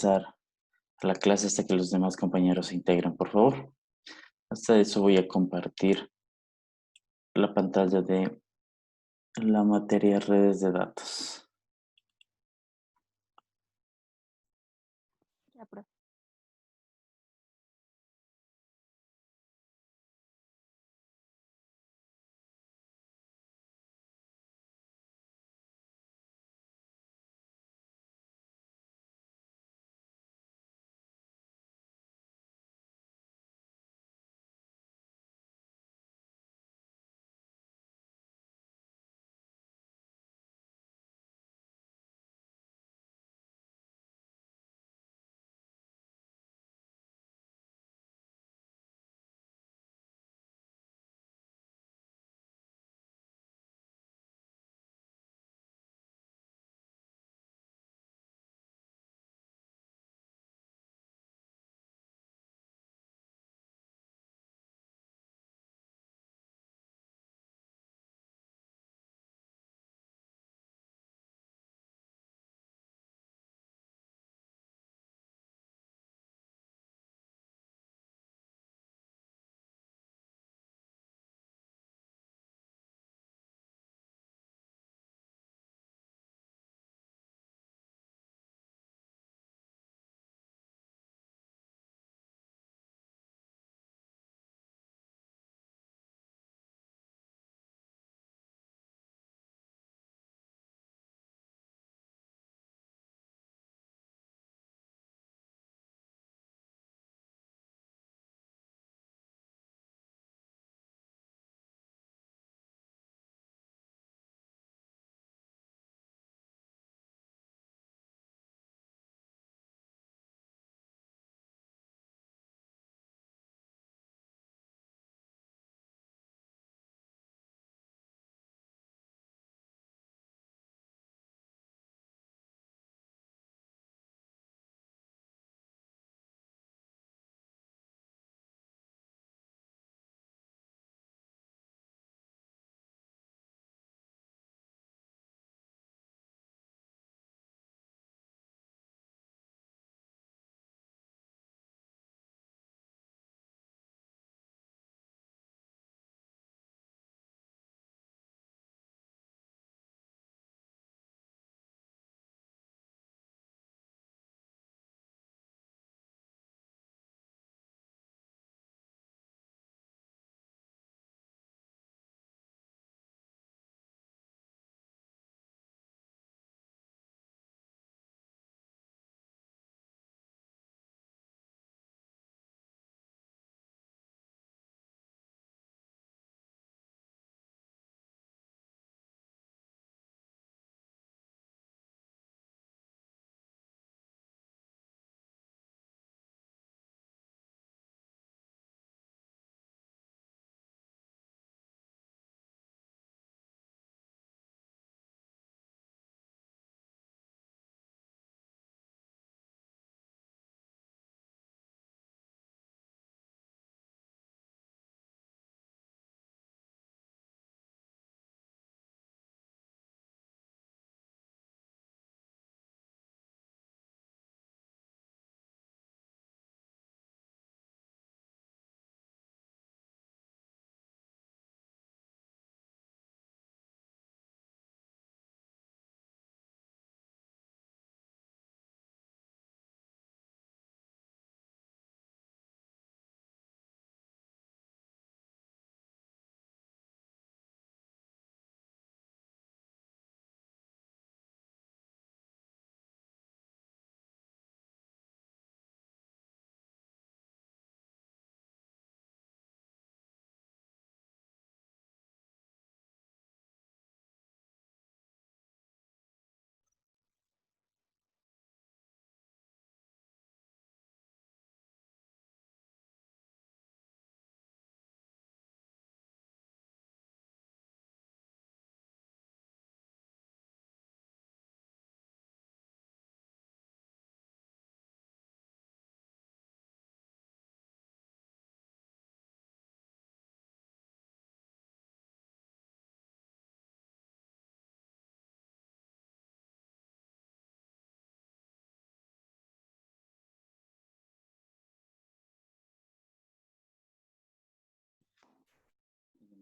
ingresar a la clase hasta que los demás compañeros se integren, por favor. Hasta eso voy a compartir la pantalla de la materia redes de datos. Ya, profe.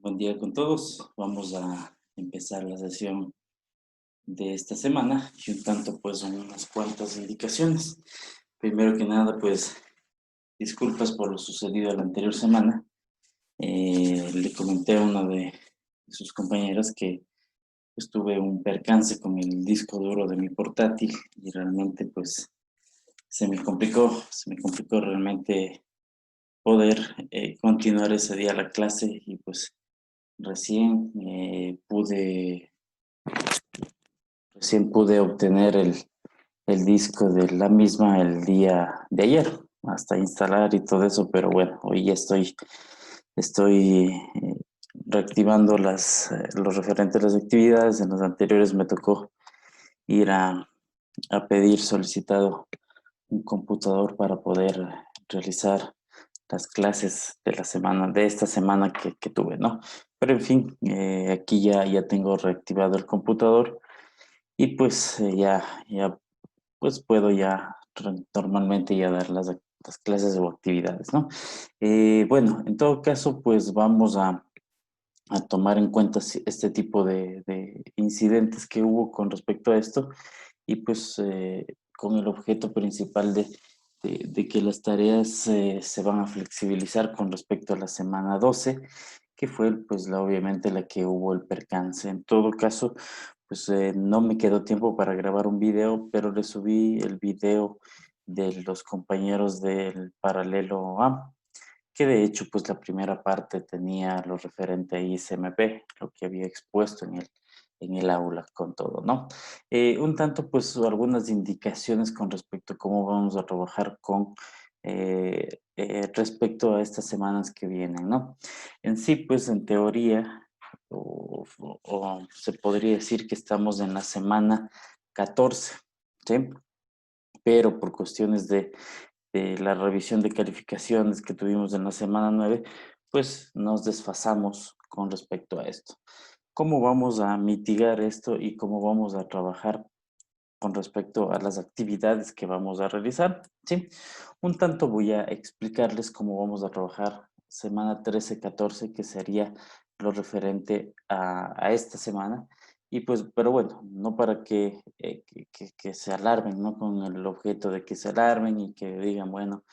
Buen día con todos. Vamos a empezar la sesión de esta semana y un tanto pues son unas cuantas indicaciones. Primero que nada pues disculpas por lo sucedido la anterior semana. Le comenté a una de sus compañeras que pues, tuve un percance con el disco duro de mi portátil y realmente pues se me complicó realmente poder continuar ese día la clase y pues recién pude obtener el disco de la misma el día de ayer, hasta instalar y todo eso, pero bueno, hoy ya estoy reactivando los referentes a las actividades. En los anteriores me tocó ir a pedir solicitado un computador para poder realizar las clases de la semana, de esta semana que tuve, ¿no? Pero en fin, aquí ya tengo reactivado el computador y pues ya pues puedo ya normalmente ya dar las clases o actividades, ¿no? Bueno, en todo caso, pues vamos a tomar en cuenta este tipo de incidentes que hubo con respecto a esto y pues con el objeto principal de que las tareas se van a flexibilizar con respecto a la semana 12, que fue pues obviamente la que hubo el percance. En todo caso, pues no me quedó tiempo para grabar un video, pero le subí el video de los compañeros del paralelo A, que de hecho pues la primera parte tenía lo referente a ISMP, lo que había expuesto en el aula con todo, ¿no? Un tanto pues algunas indicaciones con respecto a cómo vamos a trabajar con respecto a estas semanas que vienen, ¿no? En sí pues en teoría o se podría decir que estamos en la semana 14, ¿sí? Pero por cuestiones de la revisión de calificaciones que tuvimos en la semana 9, pues nos desfasamos con respecto a esto. ¿Cómo vamos a mitigar esto y cómo vamos a trabajar con respecto a las actividades que vamos a realizar? Sí, un tanto voy a explicarles cómo vamos a trabajar semana 13-14, que sería lo referente a esta semana. Y pues, pero bueno, no para que se alarmen, ¿no? Con el objeto de que se alarmen y que digan, bueno,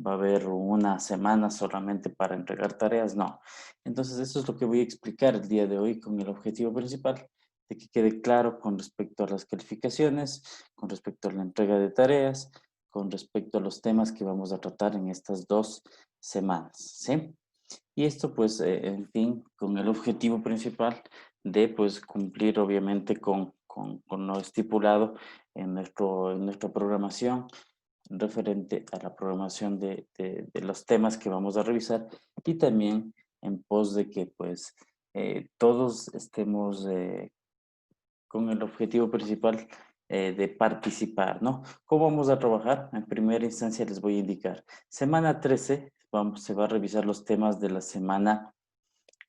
va a haber una semana solamente para entregar tareas, no. Entonces, eso es lo que voy a explicar el día de hoy con el objetivo principal, de que quede claro con respecto a las calificaciones, con respecto a la entrega de tareas, con respecto a los temas que vamos a tratar en estas 2 semanas, ¿sí? Y esto pues, en fin, con el objetivo principal de pues cumplir obviamente con lo estipulado en nuestra programación referente a la programación de los temas que vamos a revisar y también en pos de que pues todos estemos con el objetivo principal de participar, ¿no? ¿Cómo vamos a trabajar? En primera instancia les voy a indicar. Semana 13 se va a revisar los temas de la semana,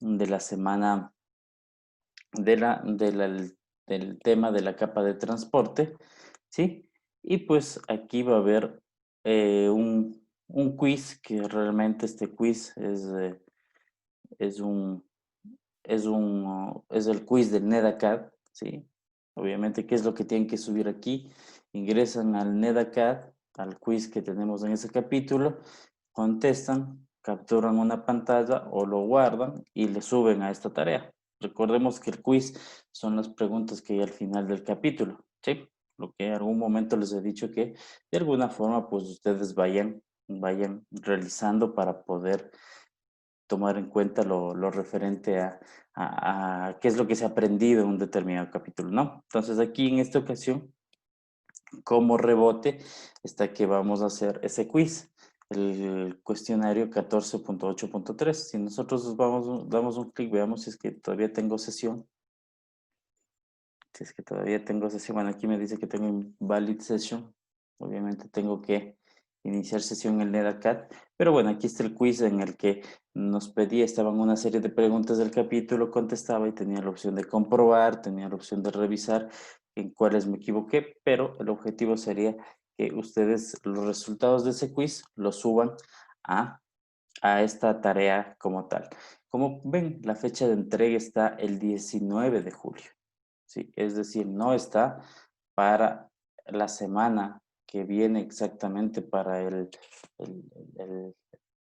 de la, de la- del tema de la capa de transporte, ¿sí? Y pues aquí va a haber un quiz, que realmente este quiz es un, es el quiz del NEDACAD, ¿sí? Obviamente, ¿qué es lo que tienen que subir aquí? Ingresan al NEDACAD, al quiz que tenemos en ese capítulo, contestan, capturan una pantalla o lo guardan y le suben a esta tarea. Recordemos que el quiz son las preguntas que hay al final del capítulo, ¿sí? Lo que en algún momento les he dicho que de alguna forma pues ustedes vayan realizando para poder tomar en cuenta lo referente a qué es lo que se ha aprendido en un determinado capítulo, ¿no? Entonces aquí en esta ocasión, como rebote, está que vamos a hacer ese quiz, el cuestionario 14.8.3. Si nosotros damos un clic, veamos si es que todavía tengo sesión. Si es que todavía tengo sesión, bueno, aquí me dice que tengo invalid session. Obviamente tengo que iniciar sesión en NetAcad. Pero bueno, aquí está el quiz en el que nos pedía, estaban una serie de preguntas del capítulo, contestaba y tenía la opción de comprobar, tenía la opción de revisar en cuáles me equivoqué, pero el objetivo sería que ustedes los resultados de ese quiz los suban a, a esta tarea como tal. Como ven, la fecha de entrega está el 19 de julio, ¿sí? Es decir, no está para la semana que viene exactamente para el, el-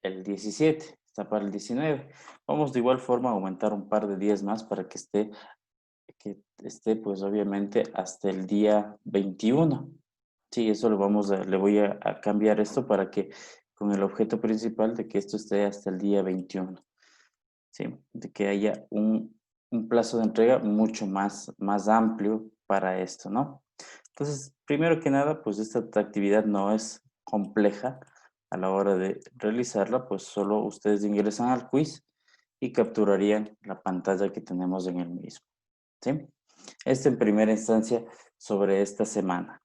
el 17, está para el 19. Vamos de igual forma a aumentar un par de días más para que esté pues obviamente hasta el día 21. Sí, eso le voy a cambiar esto para que con el objeto principal de que esto esté hasta el día 21. ¿Sí? De que haya un plazo de entrega mucho más amplio para esto, ¿no? Entonces, primero que nada, pues esta actividad no es compleja a la hora de realizarla, pues solo ustedes ingresan al quiz y capturarían la pantalla que tenemos en el mismo, ¿sí? Esto en primera instancia sobre esta semana.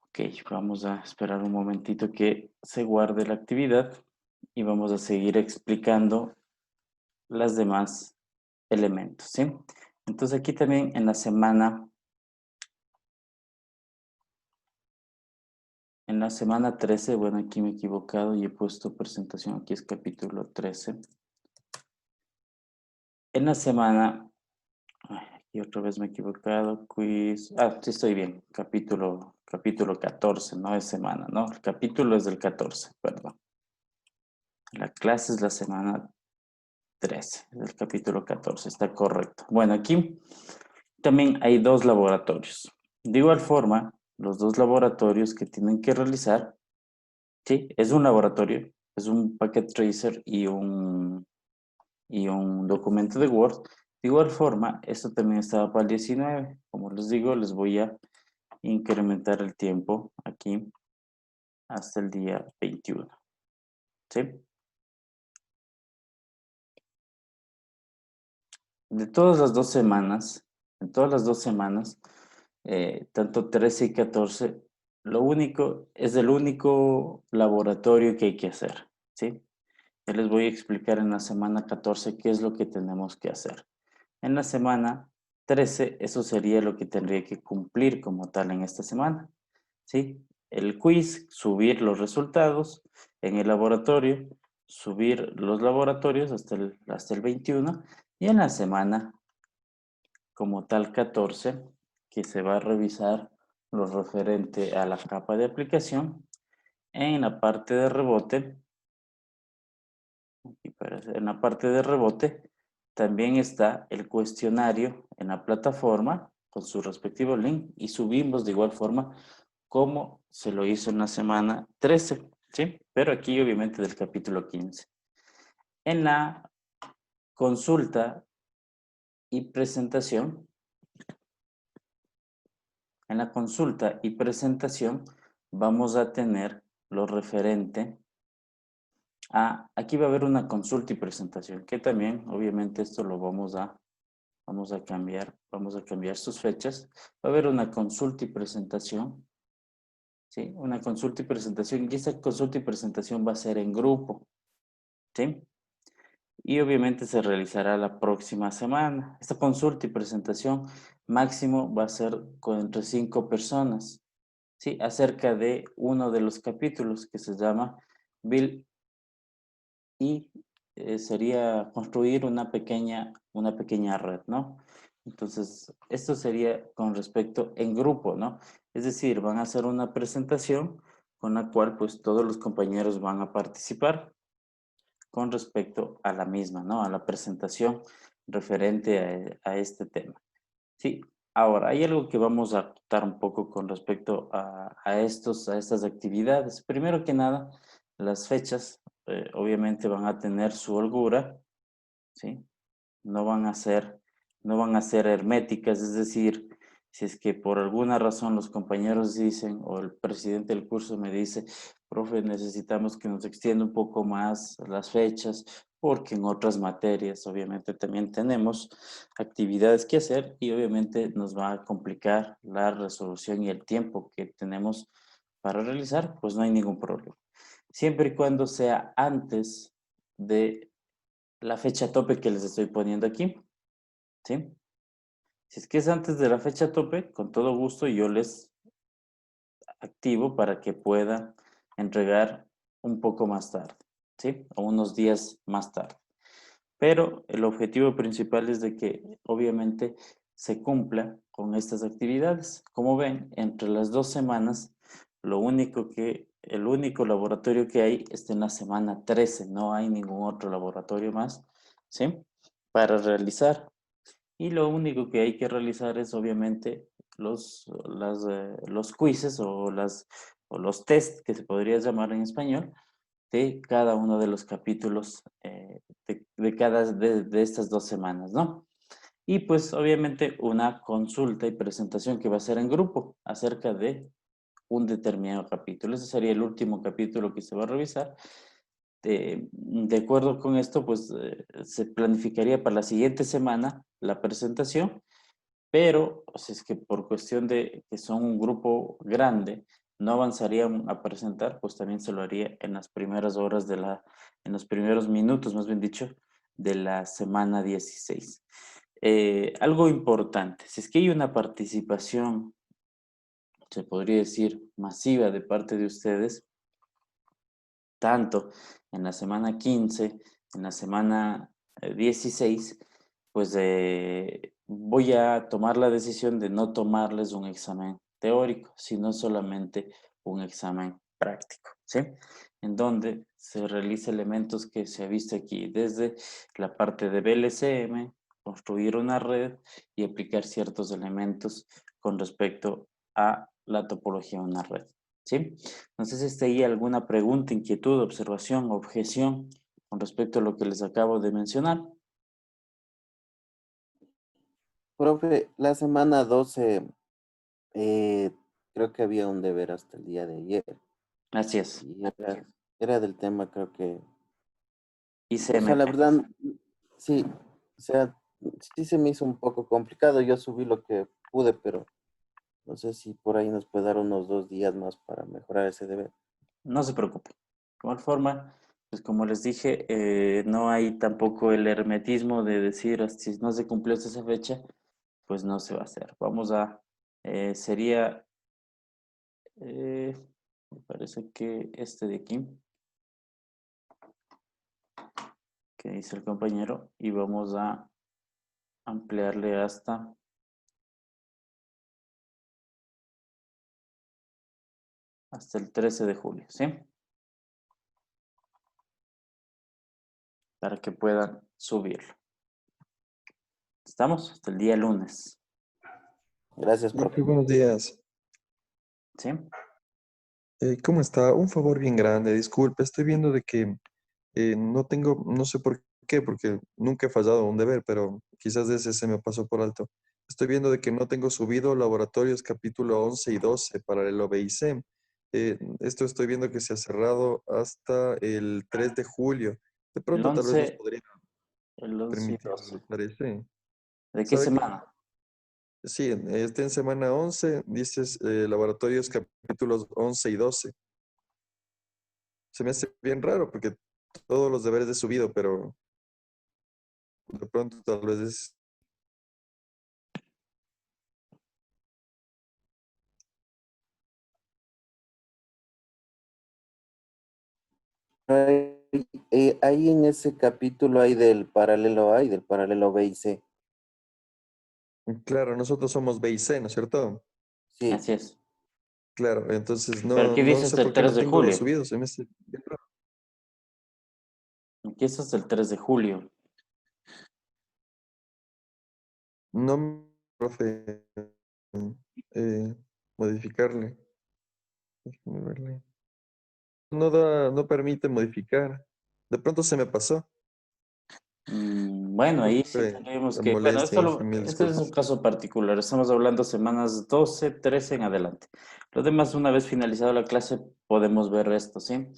Ok, vamos a esperar un momentito que se guarde la actividad y vamos a seguir explicando las demás elementos, ¿sí? Entonces aquí también en la semana 13, bueno, aquí me he equivocado y he puesto presentación, aquí es capítulo 13. En la semana, ay, aquí otra vez me he equivocado, quiz, sí estoy bien, capítulo 14, no es semana, ¿no? El capítulo es del 14, perdón. La clase es la semana 13, del capítulo 14, está correcto. Bueno, aquí también hay dos laboratorios. De igual forma, los dos laboratorios que tienen que realizar, sí, es un laboratorio, es un packet tracer y un documento de Word. De igual forma, esto también estaba para el 19. Como les digo, les voy a incrementar el tiempo aquí hasta el día 21. ¿Sí? De todas las 2 semanas, en todas las 2 semanas, tanto 13 y 14, es el único laboratorio que hay que hacer, ¿sí? Ya les voy a explicar en la semana 14 qué es lo que tenemos que hacer. En la semana 13, eso sería lo que tendría que cumplir como tal en esta semana, ¿sí? El quiz, subir los resultados en el laboratorio, subir los laboratorios hasta el 21 y en la semana como tal 14, que se va a revisar lo referente a la capa de aplicación. En la parte de rebote, en la parte de rebote también está el cuestionario en la plataforma con su respectivo link y subimos de igual forma como se lo hizo en la semana 13, ¿sí? Pero aquí obviamente del capítulo 15. En la consulta y presentación, En la consulta y presentación vamos a tener lo referente aquí va a haber una consulta y presentación, que también obviamente esto lo vamos a cambiar sus fechas. Va a haber una consulta y presentación, ¿sí? Una consulta y presentación, y esa consulta y presentación va a ser en grupo, ¿sí? Y obviamente se realizará la próxima semana. Esta consulta y presentación máximo va a ser entre 5 personas. Sí, acerca de uno de los capítulos que se llama Bill y sería construir una pequeña red, ¿no? Entonces, esto sería con respecto en grupo, ¿no? Es decir, van a hacer una presentación con la cual pues todos los compañeros van a participar con respecto a la misma, ¿no? A la presentación referente a este tema. Sí, ahora hay algo que vamos a acotar un poco con respecto a estas actividades. Primero que nada, las fechas obviamente van a tener su holgura, ¿sí? No van a ser, no van a ser herméticas, es decir, si es que por alguna razón los compañeros dicen o el presidente del curso me dice, profe, necesitamos que nos extienda un poco más las fechas, porque en otras materias obviamente también tenemos actividades que hacer y obviamente nos va a complicar la resolución y el tiempo que tenemos para realizar, pues no hay ningún problema. Siempre y cuando sea antes de la fecha tope que les estoy poniendo aquí, ¿sí? Si es que es antes de la fecha tope, con todo gusto yo les activo para que pueda entregar un poco más tarde, ¿sí? O unos días más tarde. Pero el objetivo principal es de que obviamente se cumpla con estas actividades. Como ven, entre las 2 semanas, el único laboratorio que hay está en la semana 13, no hay ningún otro laboratorio más, ¿sí? Para realizar. Y lo único que hay que realizar es obviamente los quizzes o los test que se podría llamar en español de cada uno de los capítulos de estas 2 semanas, ¿no? Y pues obviamente una consulta y presentación que va a ser en grupo acerca de un determinado capítulo. Ese sería el último capítulo que se va a revisar. De acuerdo con esto, pues se planificaría para la siguiente semana la presentación, pero si es que por cuestión de que son un grupo grande, no avanzarían a presentar, pues también se lo haría en las primeras horas en los primeros minutos, más bien dicho, de la semana 16. Algo importante, si es que hay una participación, se podría decir, masiva de parte de ustedes, tanto en la semana 15, en la semana 16, pues voy a tomar la decisión de no tomarles un examen teórico, sino solamente un examen práctico, ¿sí? En donde se realiza elementos que se ha visto aquí, desde la parte de BLCM, construir una red y aplicar ciertos elementos con respecto a la topología de una red, ¿sí? No sé si está ahí alguna pregunta, inquietud, observación, objeción con respecto a lo que les acabo de mencionar. Profe, la semana 12, eh, creo que había un deber hasta el día de ayer. Así es. Y era del tema, creo que, o sea, la ICMP. verdad, sí, o sea, sí se me hizo un poco complicado. Yo subí lo que pude, pero no sé si por ahí nos puede dar unos 2 días más para mejorar ese deber. No se preocupe. De igual forma, pues como les dije, no hay tampoco el hermetismo de decir si no se cumplió esa fecha, pues no se va a hacer. Sería, eh, me parece que este de aquí, que dice el compañero, y vamos a ampliarle hasta el 13 de julio, ¿sí? Para que puedan subirlo. ¿Estamos? Hasta el día lunes, Gracias, Profe, profe. buenos días. ¿sí? ¿Cómo está? Un favor bien grande, disculpe, estoy viendo de que no tengo, no sé por qué, porque nunca he fallado un deber, pero quizás ese se me pasó por alto. Estoy viendo de que no tengo subido laboratorios capítulo 11 y 12 para el OBIC. Esto estoy viendo que se ha cerrado hasta el 3 de julio. De El pronto tal vez nos 11, podría el 11 y permitir, 12. ¿le parece? ¿De qué ¿Sabe qué? semana? Sí, está en semana 11, dices laboratorios capítulos 11 y 12. Se me hace bien raro porque todos los deberes he subido, pero de pronto tal vez es... Ahí en ese capítulo hay del paralelo A y del paralelo B y C. Claro, nosotros somos B y C, ¿no es cierto? Sí, Así es. Claro, entonces Pero no, aquí no dice sé hasta el por qué 3 no de tengo julio. subido, se me hace bien raro. Aquí está hasta el 3 de julio. No, profe, eh, modificarle. Déjeme verle. No da, no permite modificar. De pronto se me pasó. Bueno, ahí sí Disculpe tendríamos la que, bueno, molestia, dije mil este es un disculpas. caso particular. Estamos hablando semanas 12, 13 en adelante. Lo demás, una vez finalizada la clase, podemos ver esto, ¿sí?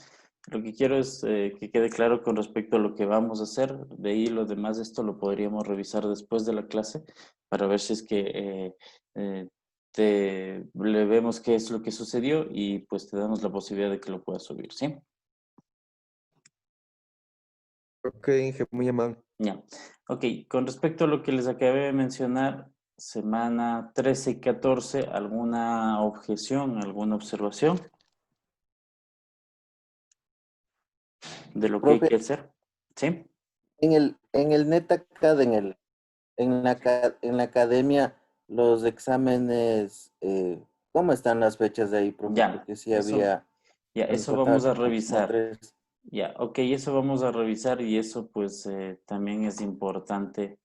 Lo que quiero es que quede claro con respecto a lo que vamos a hacer. De ahí lo demás, esto lo podríamos revisar después de la clase para ver si es que eh, le vemos qué es lo que sucedió y pues te damos la posibilidad de que lo puedas subir, ¿sí? Ok, Inge, muy amable. Ya. Ok, con respecto a lo que les acabé de mencionar, semana 13 y 14, ¿alguna objeción, alguna observación? de lo que hay Profe, que hacer. ¿Sí? en el NetAcad, en la academia, los exámenes, ¿cómo están las fechas de ahí, profe? Ya, Porque sí había, eso nos faltaba vamos a como revisar. 3. Ya, ok, eso vamos a revisar y eso pues también es importante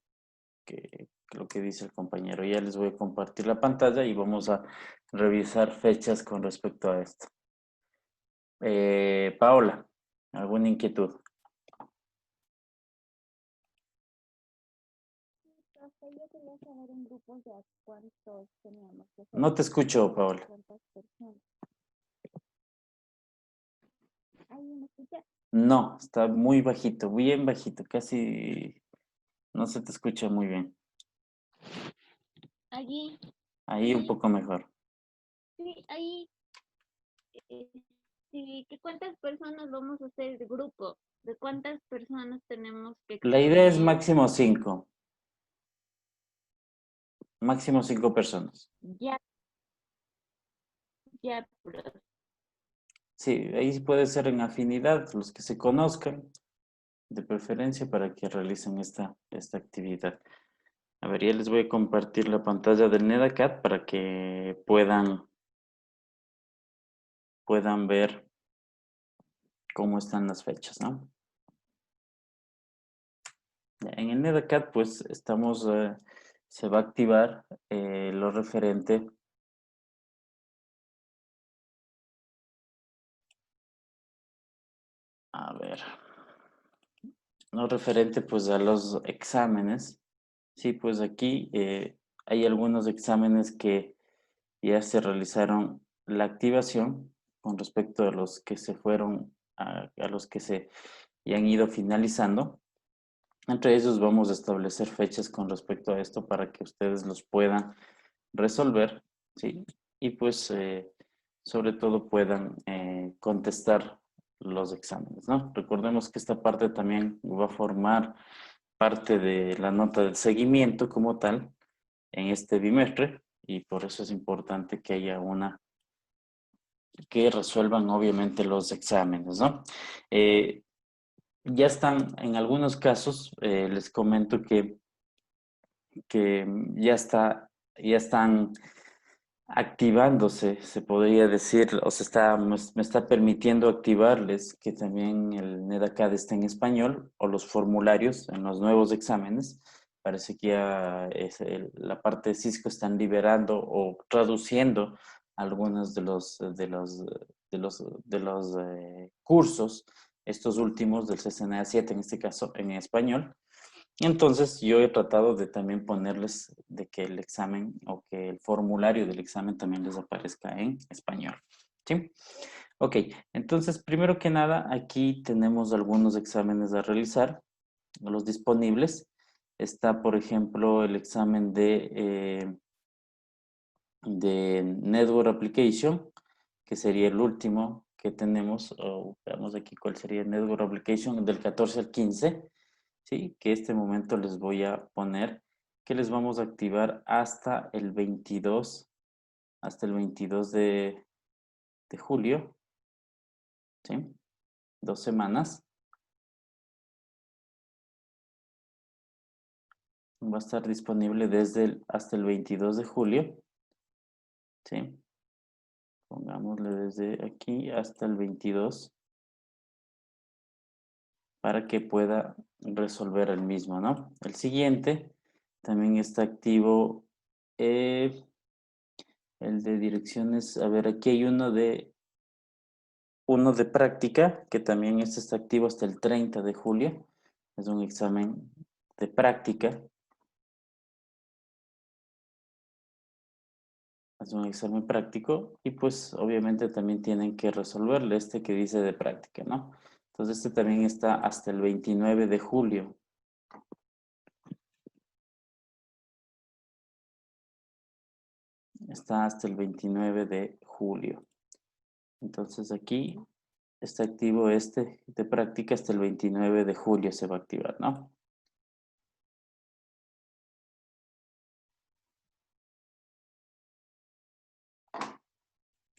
que lo que dice el compañero. Ya les voy a compartir la pantalla y vamos a revisar fechas con respecto a esto. Paola, ¿alguna inquietud? Profe, yo quería saber en grupos de a cuántos teníamos que hacer No te el escucho, examen, Paola. cuántas personas. ¿Ahí me escucha? No, está muy bajito, bien bajito, casi no se te escucha muy bien. Allí, Ahí un sí, poco mejor. sí, ahí. eh, sí, ¿que cuántas personas vamos a hacer el grupo? ¿De cuántas personas tenemos que La idea es exponer? máximo 5 personas. Ya, ya, profe. Sí, ahí puede ser en afinidad, los que se conozcan, de preferencia para que realicen esta actividad. A ver, ya les voy a compartir la pantalla del NedaCAD para que puedan ver cómo están las fechas, ¿no? En el NedaCAD, pues, se va a activar lo referente a ver, lo referente, pues, a los exámenes. Sí, pues aquí hay algunos exámenes que ya se realizaron la activación con respecto a los que se fueron, a los que se ya han ido finalizando. Entre ellos vamos a establecer fechas con respecto a esto para que ustedes los puedan resolver, ¿sí? Y pues sobre todo puedan contestar los exámenes, ¿no? Recordemos que esta parte también va a formar parte de la nota del seguimiento como tal en este bimestre y por eso es importante que haya que resuelvan obviamente los exámenes, ¿no? Ya están, en algunos casos, les comento que ya están activándose, se podría decir, o se me está permitiendo activarles que también el NEDACAD esté en español o los formularios en los nuevos exámenes. Parece que ya la parte de Cisco están liberando o traduciendo algunos de los cursos, estos últimos del CCNA 7 en este caso en español. Entonces, yo he tratado de también ponerles de que el examen o que el formulario del examen también les aparezca en español. ¿Sí? Ok, entonces, primero que nada, aquí tenemos algunos exámenes a realizar, los disponibles. Está, por ejemplo, el examen de Network Application, que sería el último que tenemos, o veamos aquí cuál sería el Network Application del 14 al 15. ¿Sí? Que este momento les voy a poner que les vamos a activar hasta el 22 de julio, ¿sí? 2 semanas. Va a estar disponible hasta el 22 de julio, ¿sí? Pongámosle desde aquí hasta el 22 para que pueda resolver el mismo, ¿no? El siguiente también está activo el de direcciones. A ver, aquí hay uno de práctica, que también este está activo hasta el 30 de julio. Es un examen de práctica. Es un examen práctico y pues obviamente también tienen que resolverle este que dice de práctica, ¿no? Entonces este también está hasta el 29 de julio. Está hasta el 29 de julio. Entonces aquí está activo este de práctica hasta el 29 de julio se va a activar, ¿no?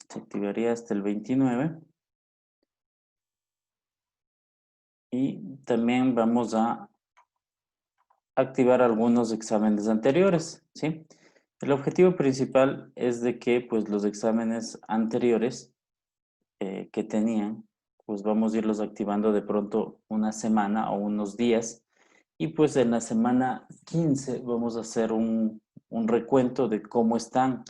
Se activaría hasta el 29. Y también vamos a activar algunos exámenes anteriores, ¿sí? El objetivo principal es de que pues los exámenes anteriores que tenían, pues vamos a irlos activando de pronto una semana o unos días. Y pues en la semana 15 vamos a hacer un recuento de cómo están,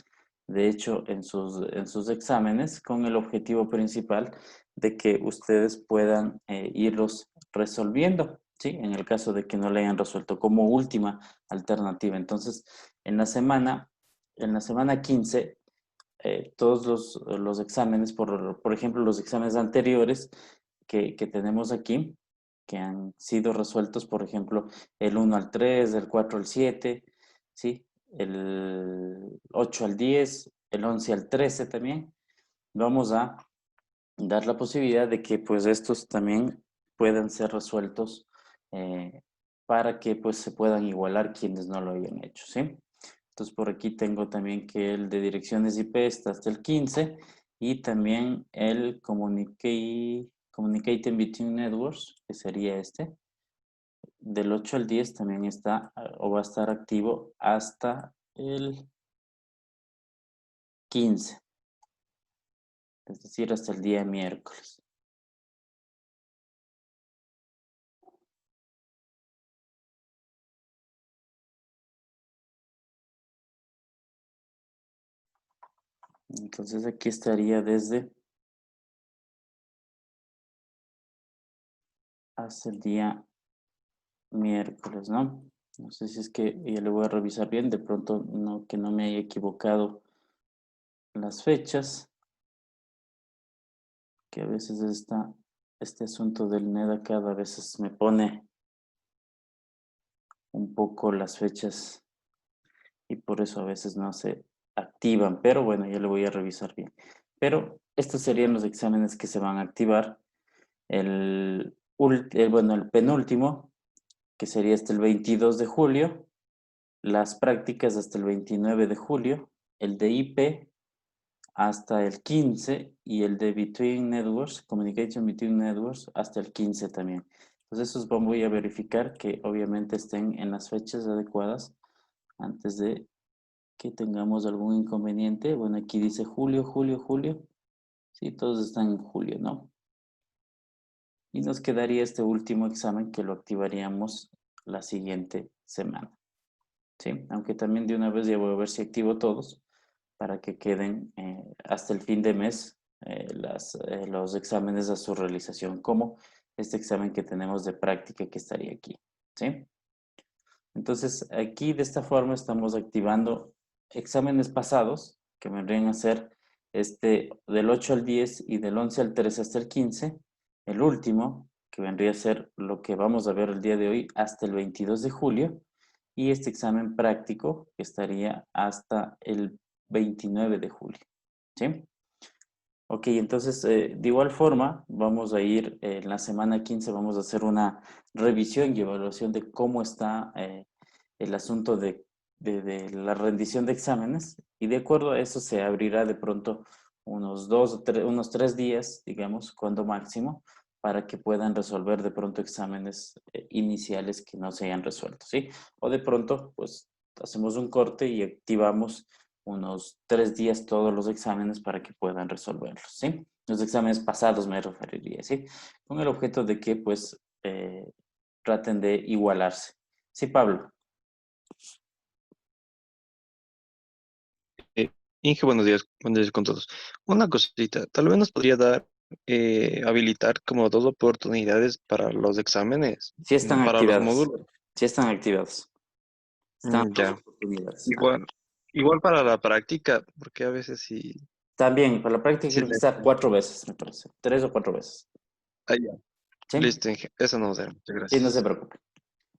de hecho, en sus exámenes, con el objetivo principal de que ustedes puedan irlos resolviendo, ¿sí? En el caso de que no le hayan resuelto como última alternativa. Entonces, en la semana 15 todos los exámenes, por ejemplo, los exámenes anteriores que tenemos aquí, que han sido resueltos, por ejemplo, el 1 al 3, el 4 al 7, ¿sí? El 8 al 10, el 11 al 13 también. Vamos a dar la posibilidad de que pues estos también puedan ser resueltos para que pues se puedan igualar quienes no lo hayan hecho, ¿sí? Entonces por aquí tengo también que el de direcciones IP está hasta el 15 y también el Communicating Between Networks, que sería este, del 8 al 10 también está o va a estar activo hasta el 15, es decir, hasta el día miércoles. Entonces aquí estaría desde hasta el día miércoles, ¿no? No sé si es que ya le voy a revisar bien, de pronto no, que no me haya equivocado las fechas, que a veces este asunto del NEDA cada vez me pone un poco las fechas y por eso a veces no se activan, pero bueno, ya le voy a revisar bien. Pero estos serían los exámenes que se van a activar. Bueno, el penúltimo, que sería hasta el 22 de julio, las prácticas hasta el 29 de julio, el de IP hasta el 15 y el de Between Networks, Communication Between Networks, hasta el 15 también. Entonces esos voy a verificar que obviamente estén en las fechas adecuadas antes de que tengamos algún inconveniente. Bueno, aquí dice julio, julio, julio. Sí, todos están en julio, ¿no? Y nos quedaría este último examen que lo activaríamos la siguiente semana. ¿Sí? Aunque también de una vez ya voy a ver si activo todos para que queden hasta el fin de mes los exámenes a su realización, como este examen que tenemos de práctica que estaría aquí. ¿Sí? Entonces, aquí de esta forma estamos activando exámenes pasados que vendrían a ser del 8 al 10 y del 11 al 13 hasta el 15. El último, que vendría a ser lo que vamos a ver el día de hoy, hasta el 22 de julio. Y este examen práctico que estaría hasta el 29 de julio. ¿Sí? Ok, entonces de igual forma vamos a ir en la semana 15, vamos a hacer una revisión y evaluación de cómo está el asunto de la rendición de exámenes y de acuerdo a eso se abrirá de pronto unos 3 días, digamos, cuando máximo, para que puedan resolver de pronto exámenes iniciales que no se hayan resuelto, ¿sí? O de pronto, pues hacemos un corte y activamos unos 3 días todos los exámenes para que puedan resolverlos, ¿sí? Los exámenes pasados me referiría, ¿sí? Con el objeto de que, pues, traten de igualarse. Sí, Pablo. Eh, Inge, buenos días con todos. Una cosita, tal vez nos podría dar, habilitar como 2 oportunidades para los exámenes, Sí están para los activados. módulos. Sí están activados. Están dos Ya. oportunidades. Ah. Igual para la práctica, porque a veces sí, También, para la práctica sí creo que está 4 veces, me parece. 3 o 4 veces. Ah, ya. ¿Sí? Listo, Inge. Eso no sé. Muchas Sí, no se gracias. preocupe.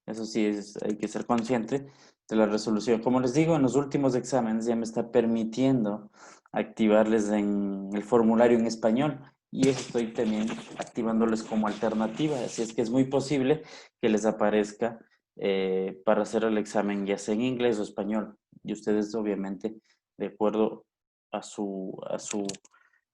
Eso sí, hay que ser consciente de la resolución. Como les digo, en los últimos exámenes ya me está permitiendo activarles en el formulario en español y eso estoy también activándoles como alternativa. Así es que es muy posible que les aparezca para hacer el examen ya sea en inglés o español. Y ustedes obviamente, de acuerdo a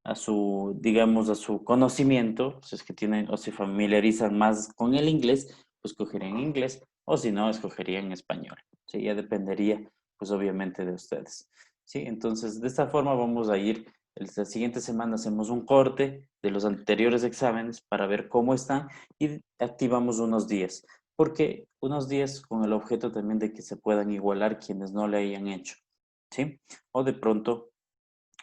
a su, digamos, a su conocimiento, si es que tienen o se familiarizan más con el inglés, pues cogerían inglés, o si no, escogerían español. Sí, ya dependería, pues obviamente de ustedes. Sí, entonces de esta forma vamos a ir, la siguiente semana hacemos un corte de los anteriores exámenes para ver cómo están y activamos unos días, porque unos días con el objeto también de que se puedan igualar quienes no le hayan hecho, ¿sí? O de pronto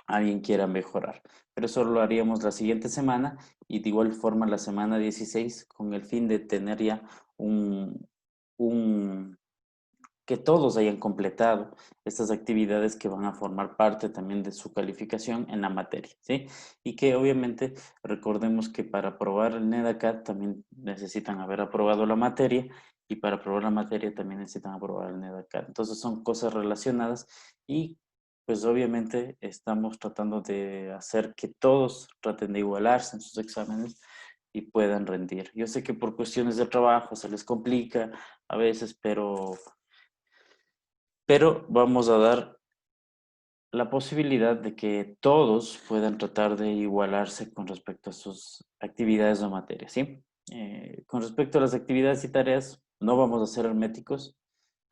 alguien quiera mejorar. Pero eso lo haríamos la siguiente semana y de igual forma la semana 16 con el fin de tener ya un que todos hayan completado estas actividades que van a formar parte también de su calificación en la materia, ¿sí? Y que obviamente recordemos que para aprobar el NEDACAT también necesitan haber aprobado la materia y para aprobar la materia también necesitan aprobar el NEDACAT. Entonces son cosas relacionadas y pues obviamente estamos tratando de hacer que todos traten de igualarse en sus exámenes y puedan rendir. Yo sé que por cuestiones de trabajo se les complica a veces, pero vamos a dar la posibilidad de que todos puedan tratar de igualarse con respecto a sus actividades o materias, ¿sí? Con respecto a las actividades y tareas, no vamos a ser herméticos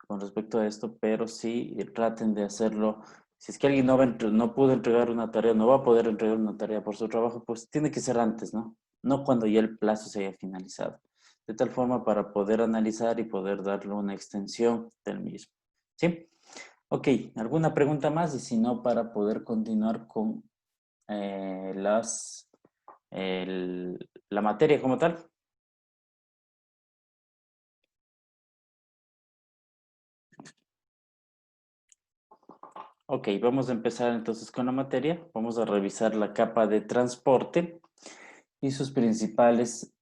con respecto a esto, pero sí traten de hacerlo. Si es que alguien no pudo entregar una tarea, no va a poder entregar una tarea por su trabajo, pues tiene que ser antes, ¿no? No cuando ya el plazo se haya finalizado. De tal forma para poder analizar y poder darle una extensión del mismo, ¿sí? Ok, ¿alguna pregunta más? Y si no, para poder continuar con eh, las, la materia como tal. Ok, vamos a empezar entonces con la materia. Vamos a revisar la capa de transporte y sus principales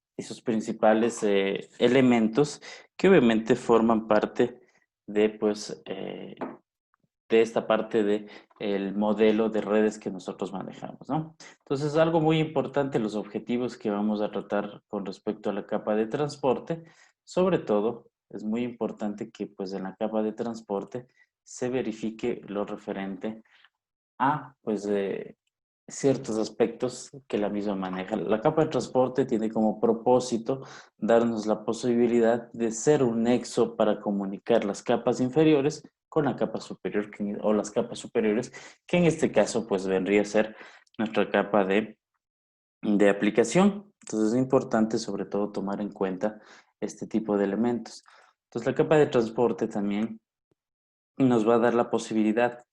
elementos que obviamente forman parte de, pues, de esta parte de el modelo de redes que nosotros manejamos, ¿no? Entonces, algo muy importante, los objetivos que vamos a tratar con respecto a la capa de transporte, sobre todo, es muy importante que pues en la capa de transporte se verifique lo referente a pues ciertos aspectos que la misma maneja. La capa de transporte tiene como propósito darnos la posibilidad de ser un nexo para comunicar las capas inferiores con la capa superior o las capas superiores, que en este caso pues vendría a ser nuestra capa de aplicación. Entonces es importante sobre todo tomar en cuenta este tipo de elementos. Entonces la capa de transporte también nos va a dar la posibilidad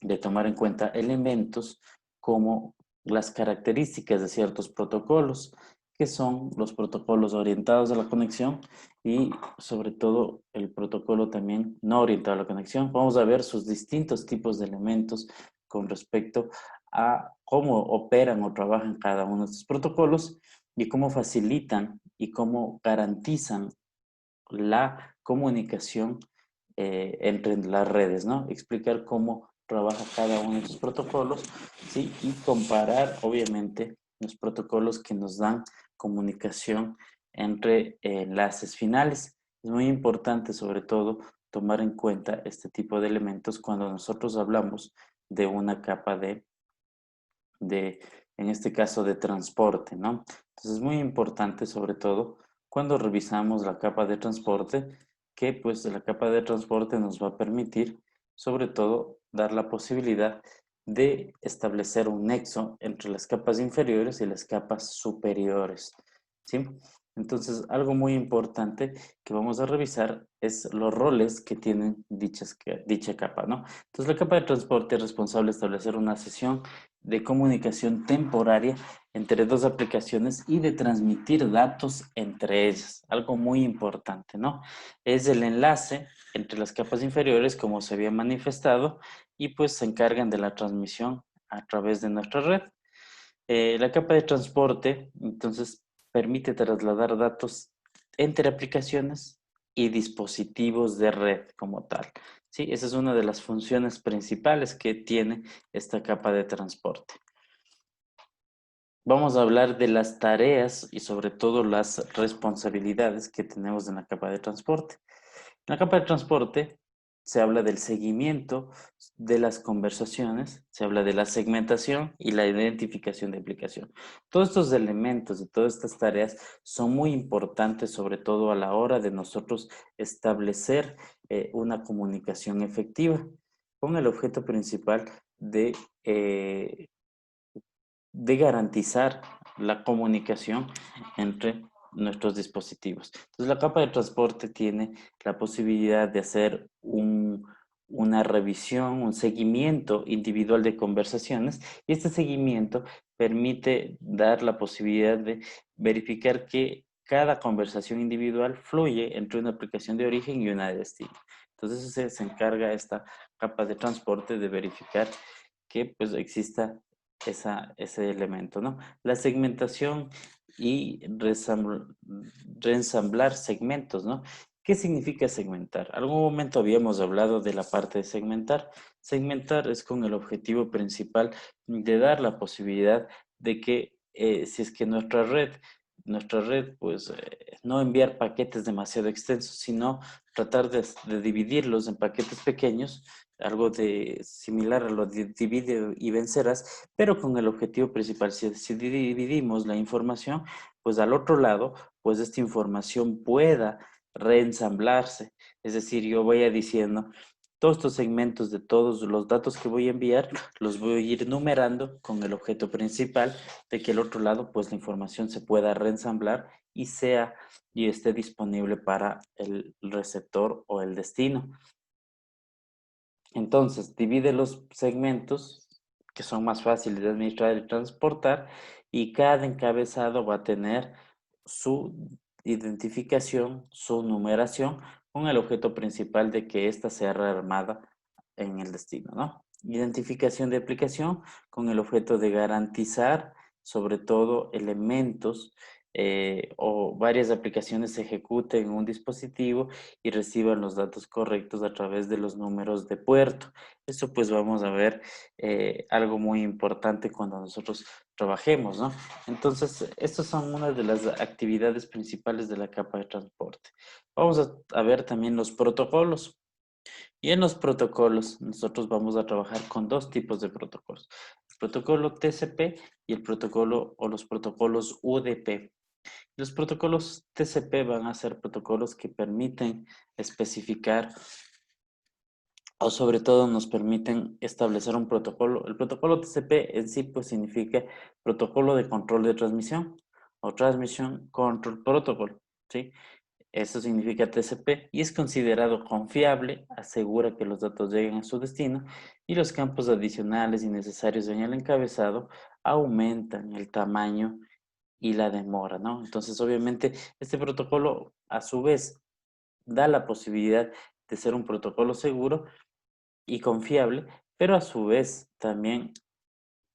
de tomar en cuenta elementos como las características de ciertos protocolos, que son los protocolos orientados a la conexión y sobre todo el protocolo también no orientado a la conexión. Vamos a ver sus distintos tipos de elementos con respecto a cómo operan o trabajan cada uno de estos protocolos y cómo facilitan y cómo garantizan la comunicación entre las redes, ¿no? Explicar cómo trabaja cada uno de estos protocolos, ¿sí? Y comparar, obviamente, los protocolos que nos dan comunicación entre enlaces finales. Es muy importante, sobre todo, tomar en cuenta este tipo de elementos cuando nosotros hablamos de una capa en este caso, de transporte, ¿no? Entonces es muy importante, sobre todo, cuando revisamos la capa de transporte, que pues la capa de transporte nos va a permitir, sobre todo, dar la posibilidad de establecer un nexo entre las capas inferiores y las capas superiores, ¿sí? Entonces, algo muy importante que vamos a revisar es los roles que tienen dicha capa, ¿no? Entonces, la capa de transporte es responsable de establecer una sesión de comunicación temporaria entre dos aplicaciones y de transmitir datos entre ellas. Algo muy importante, ¿no? Es el enlace entre las capas inferiores, como se había manifestado, y pues se encargan de la transmisión a través de nuestra red. La capa de transporte, entonces, permite trasladar datos entre aplicaciones y dispositivos de red como tal. Sí, esa es una de las funciones principales que tiene esta capa de transporte. Vamos a hablar de las tareas y sobre todo las responsabilidades que tenemos en la capa de transporte. En la capa de transporte se habla del seguimiento de las conversaciones, se habla de la segmentación y la identificación de aplicación. Todos estos elementos y todas estas tareas son muy importantes, sobre todo a la hora de nosotros establecer una comunicación efectiva con el objeto principal eh, de garantizar la comunicación entre nuestros dispositivos. Entonces, la capa de transporte tiene la posibilidad de hacer una revisión, un seguimiento individual de conversaciones, y este seguimiento permite dar la posibilidad de verificar que cada conversación individual fluye entre una aplicación de origen y una de destino. Entonces, se encarga esta capa de transporte de verificar que pues exista ese elemento, ¿no? La segmentación y reensamblar segmentos, ¿no? ¿Qué significa segmentar? Algún momento habíamos hablado de la parte de segmentar. Segmentar es con el objetivo principal de dar la posibilidad de que si es que nuestra red, pues no enviar paquetes demasiado extensos, sino tratar de dividirlos en paquetes pequeños, algo similar a lo de divide y vencerás, pero con el objetivo principal. Si dividimos la información, pues al otro lado, pues esta información pueda reensamblarse. Es decir, yo vaya diciendo, todos estos segmentos de todos los datos que voy a enviar, los voy a ir numerando con el objeto principal de que el otro lado, pues la información se pueda reensamblar y esté disponible para el receptor o el destino. Entonces, divide los segmentos que son más fáciles de administrar y transportar, y cada encabezado va a tener su identificación, su numeración, con el objeto principal de que ésta sea rearmada en el destino, ¿no? Identificación de aplicación con el objeto de garantizar, sobre todo, elementos o varias aplicaciones se ejecuten en un dispositivo y reciban los datos correctos a través de los números de puerto. Esto pues vamos a ver algo muy importante cuando nosotros trabajemos, ¿no? Entonces, estas son una de las actividades principales de la capa de transporte. Vamos a ver también los protocolos. Y en los protocolos, nosotros vamos a trabajar con dos tipos de protocolos. El protocolo TCP y el protocolo o los protocolos UDP. Los protocolos TCP van a ser protocolos que permiten especificar o sobre todo nos permiten establecer un protocolo. El protocolo TCP en sí pues significa protocolo de control de transmisión o Transmission Control Protocol, ¿sí? Eso significa TCP y es considerado confiable, asegura que los datos lleguen a su destino y los campos adicionales y necesarios en el encabezado aumentan el tamaño y la demora, ¿no? Entonces, obviamente, este protocolo a su vez da la posibilidad de ser un protocolo seguro y confiable, pero a su vez también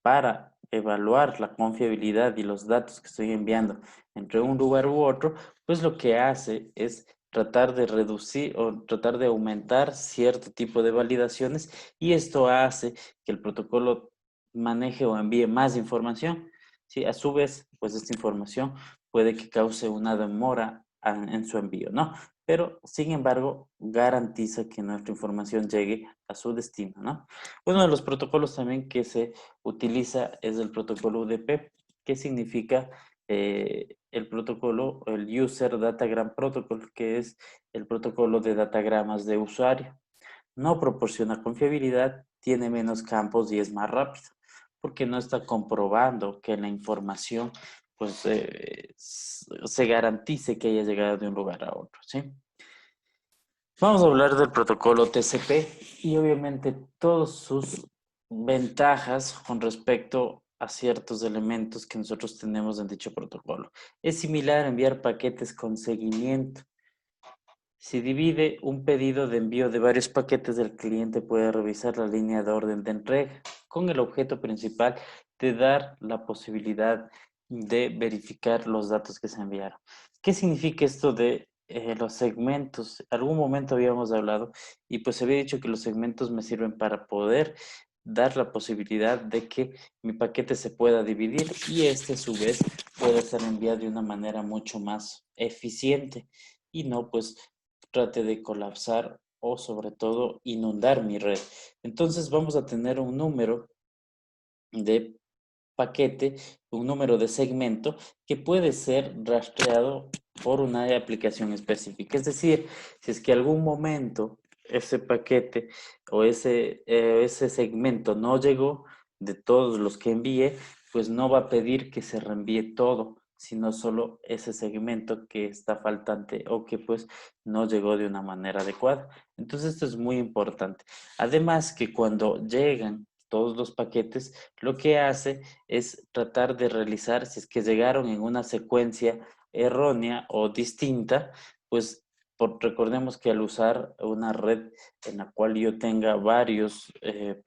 para evaluar la confiabilidad y los datos que estoy enviando entre un lugar u otro, pues lo que hace es tratar de reducir o tratar de aumentar cierto tipo de validaciones, y esto hace que el protocolo maneje o envíe más información. ¿Sí? A su vez, pues esta información puede que cause una demora en su envío, ¿no? Pero, sin embargo, garantiza que nuestra información llegue a su destino, ¿no? Uno de los protocolos también que se utiliza es el protocolo UDP, que significa el protocolo, el User Datagram Protocol, que es el protocolo de datagramas de usuario. No proporciona confiabilidad, tiene menos campos y es más rápido, porque no está comprobando que la información pues se garantice que haya llegado de un lugar a otro, ¿sí? Vamos a hablar del protocolo TCP y obviamente todas sus ventajas con respecto a ciertos elementos que nosotros tenemos en dicho protocolo. Es similar a enviar paquetes con seguimiento. Si divide un pedido de envío de varios paquetes, el cliente puede revisar la línea de orden de entrega con el objeto principal de dar la posibilidad de verificar los datos que se enviaron. ¿Qué significa esto de los segmentos? Algún momento habíamos hablado y pues se había dicho que los segmentos me sirven para poder dar la posibilidad de que mi paquete se pueda dividir y este a su vez pueda ser enviado de una manera mucho más eficiente y no pues trate de colapsar o sobre todo inundar mi red. Entonces vamos a tener un número de paquete, un número de segmento que puede ser rastreado por una aplicación específica. Es decir, si es que algún momento ese paquete o ese segmento no llegó de todos los que envíe, pues no va a pedir que se reenvíe todo, sino solo ese segmento que está faltante o que pues no llegó de una manera adecuada. Entonces esto es muy importante. Además que cuando llegan todos los paquetes, lo que hace es tratar de realizar, si es que llegaron en una secuencia errónea o distinta, pues recordemos que al usar una red en la cual yo tenga varios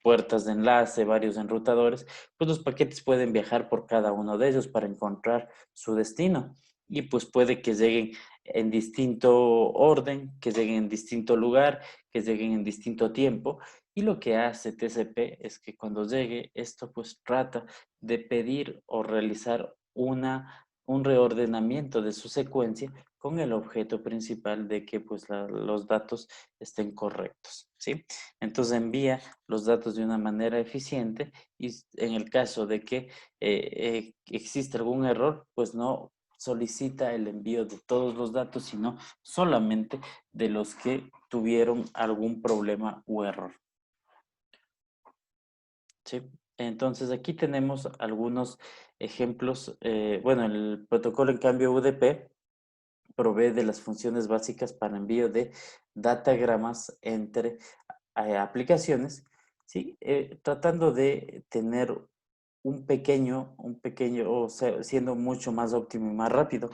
puertas de enlace, varios enrutadores, pues los paquetes pueden viajar por cada uno de ellos para encontrar su destino. Y pues puede que lleguen en distinto orden, que lleguen en distinto lugar, que lleguen en distinto tiempo. Y lo que hace TCP es que cuando llegue esto, pues trata de pedir o realizar un reordenamiento de su secuencia con el objeto principal de que pues los datos estén correctos, ¿sí? Entonces envía los datos de una manera eficiente y en el caso de que exista algún error, pues no solicita el envío de todos los datos, sino solamente de los que tuvieron algún problema u error. Sí, entonces aquí tenemos algunos ejemplos. Bueno, el protocolo en cambio UDP provee de las funciones básicas para envío de datagramas entre aplicaciones, ¿sí? Tratando de tener un pequeño, o sea, siendo mucho más óptimo y más rápido.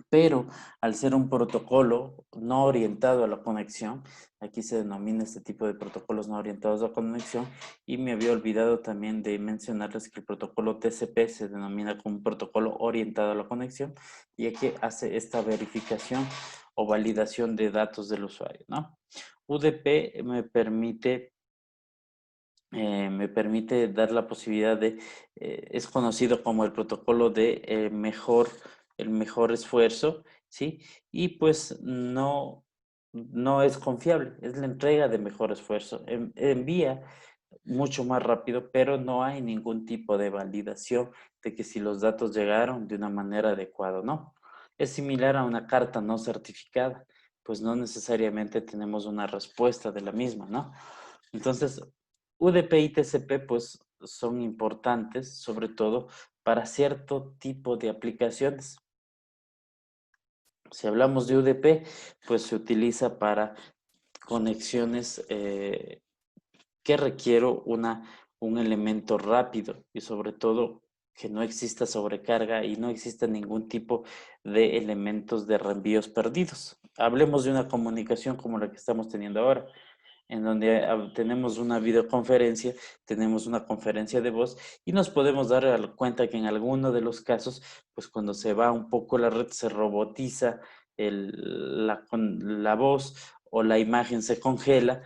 Pero al ser un protocolo no orientado a la conexión, aquí se denomina este tipo de protocolos no orientados a la conexión, y me había olvidado también de mencionarles que el protocolo TCP se denomina como un protocolo orientado a la conexión, ya que hace esta verificación o validación de datos del usuario, ¿no? UDP me permite dar la posibilidad de, es conocido como el protocolo de el mejor esfuerzo, ¿sí? Y pues no es confiable, es la entrega de mejor esfuerzo. Envía mucho más rápido, pero no hay ningún tipo de validación de que si los datos llegaron de una manera adecuada, ¿no? Es similar a una carta no certificada, pues no necesariamente tenemos una respuesta de la misma, ¿no? Entonces, UDP y TCP pues son importantes, sobre todo para cierto tipo de aplicaciones. Si hablamos de UDP, pues se utiliza para conexiones que requiero un elemento rápido y sobre todo que no exista sobrecarga y no exista ningún tipo de elementos de reenvíos perdidos. Hablemos de una comunicación como la que estamos teniendo ahora, en donde tenemos una videoconferencia, tenemos una conferencia de voz y nos podemos dar cuenta que en alguno de los casos, pues cuando se va un poco la red, se robotiza la voz o la imagen se congela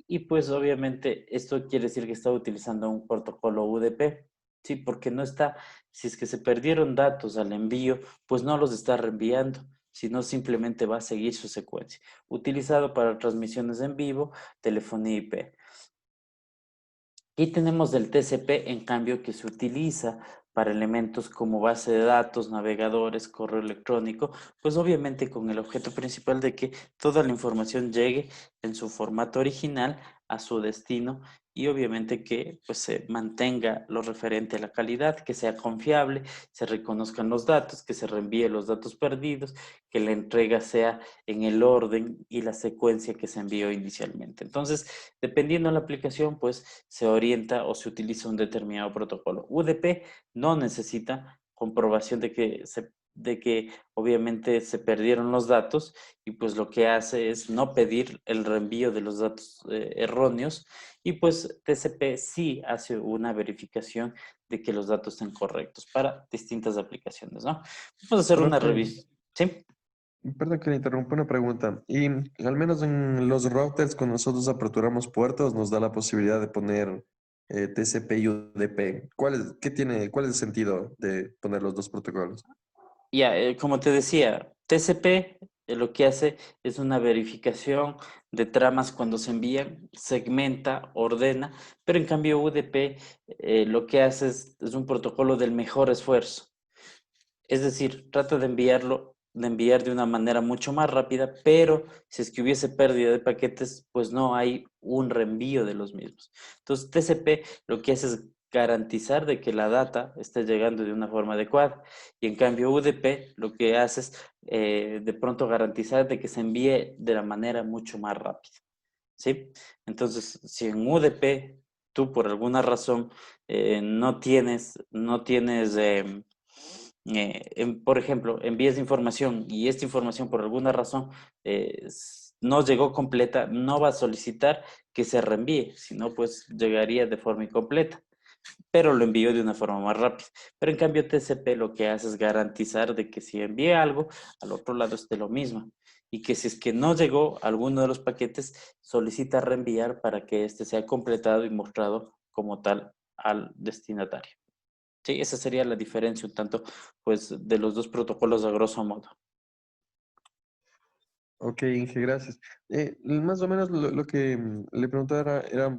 y pues obviamente esto quiere decir que está utilizando un protocolo UDP. Sí, porque no está, si es que se perdieron datos al envío, pues no los está reenviando, sino simplemente va a seguir su secuencia. Utilizado para transmisiones en vivo, telefonía IP. Y tenemos el TCP, en cambio, que se utiliza para elementos como base de datos, navegadores, correo electrónico, pues obviamente con el objeto principal de que toda la información llegue en su formato original a su destino y obviamente que pues se mantenga lo referente a la calidad, que sea confiable, se reconozcan los datos, que se reenvíe los datos perdidos, que la entrega sea en el orden y la secuencia que se envió inicialmente. Entonces, dependiendo de la aplicación, pues se orienta o se utiliza un determinado protocolo. UDP no necesita comprobación de que obviamente se perdieron los datos y pues lo que hace es no pedir el reenvío de los datos erróneos y pues TCP sí hace una verificación de que los datos estén correctos para distintas aplicaciones, ¿no? Vamos a hacer una Profe, revisión. ¿Sí? perdón que le interrumpa una pregunta. Y al menos en los routers, cuando nosotros aperturamos puertos, nos da la posibilidad de poner TCP y UDP. ¿Cuál es el sentido de poner los dos protocolos? Ya, como te decía, TCP lo que hace es una verificación de tramas cuando se envían, segmenta, ordena, pero en cambio UDP lo que hace es un protocolo del mejor esfuerzo. Es decir, trata de enviar de una manera mucho más rápida, pero si es que hubiese pérdida de paquetes, pues no hay un reenvío de los mismos. Entonces, TCP lo que hace es garantizar de que la data esté llegando de una forma adecuada. Y en cambio, UDP lo que hace es de pronto garantizar de que se envíe de la manera mucho más rápida. ¿Sí? Entonces, si en UDP tú por alguna razón por ejemplo, envías información y esta información por alguna razón no llegó completa, no va a solicitar que se reenvíe, sino pues llegaría de forma incompleta, pero lo envío de una forma más rápida. Pero en cambio TCP lo que hace es garantizar de que si envía algo, al otro lado esté lo mismo. Y que si es que no llegó alguno de los paquetes, solicita reenviar para que éste sea completado y mostrado como tal al destinatario. Sí, esa sería la diferencia un tanto, pues, de los dos protocolos a grosso modo. Ok, Inge, gracias. Más o menos lo que le preguntaba era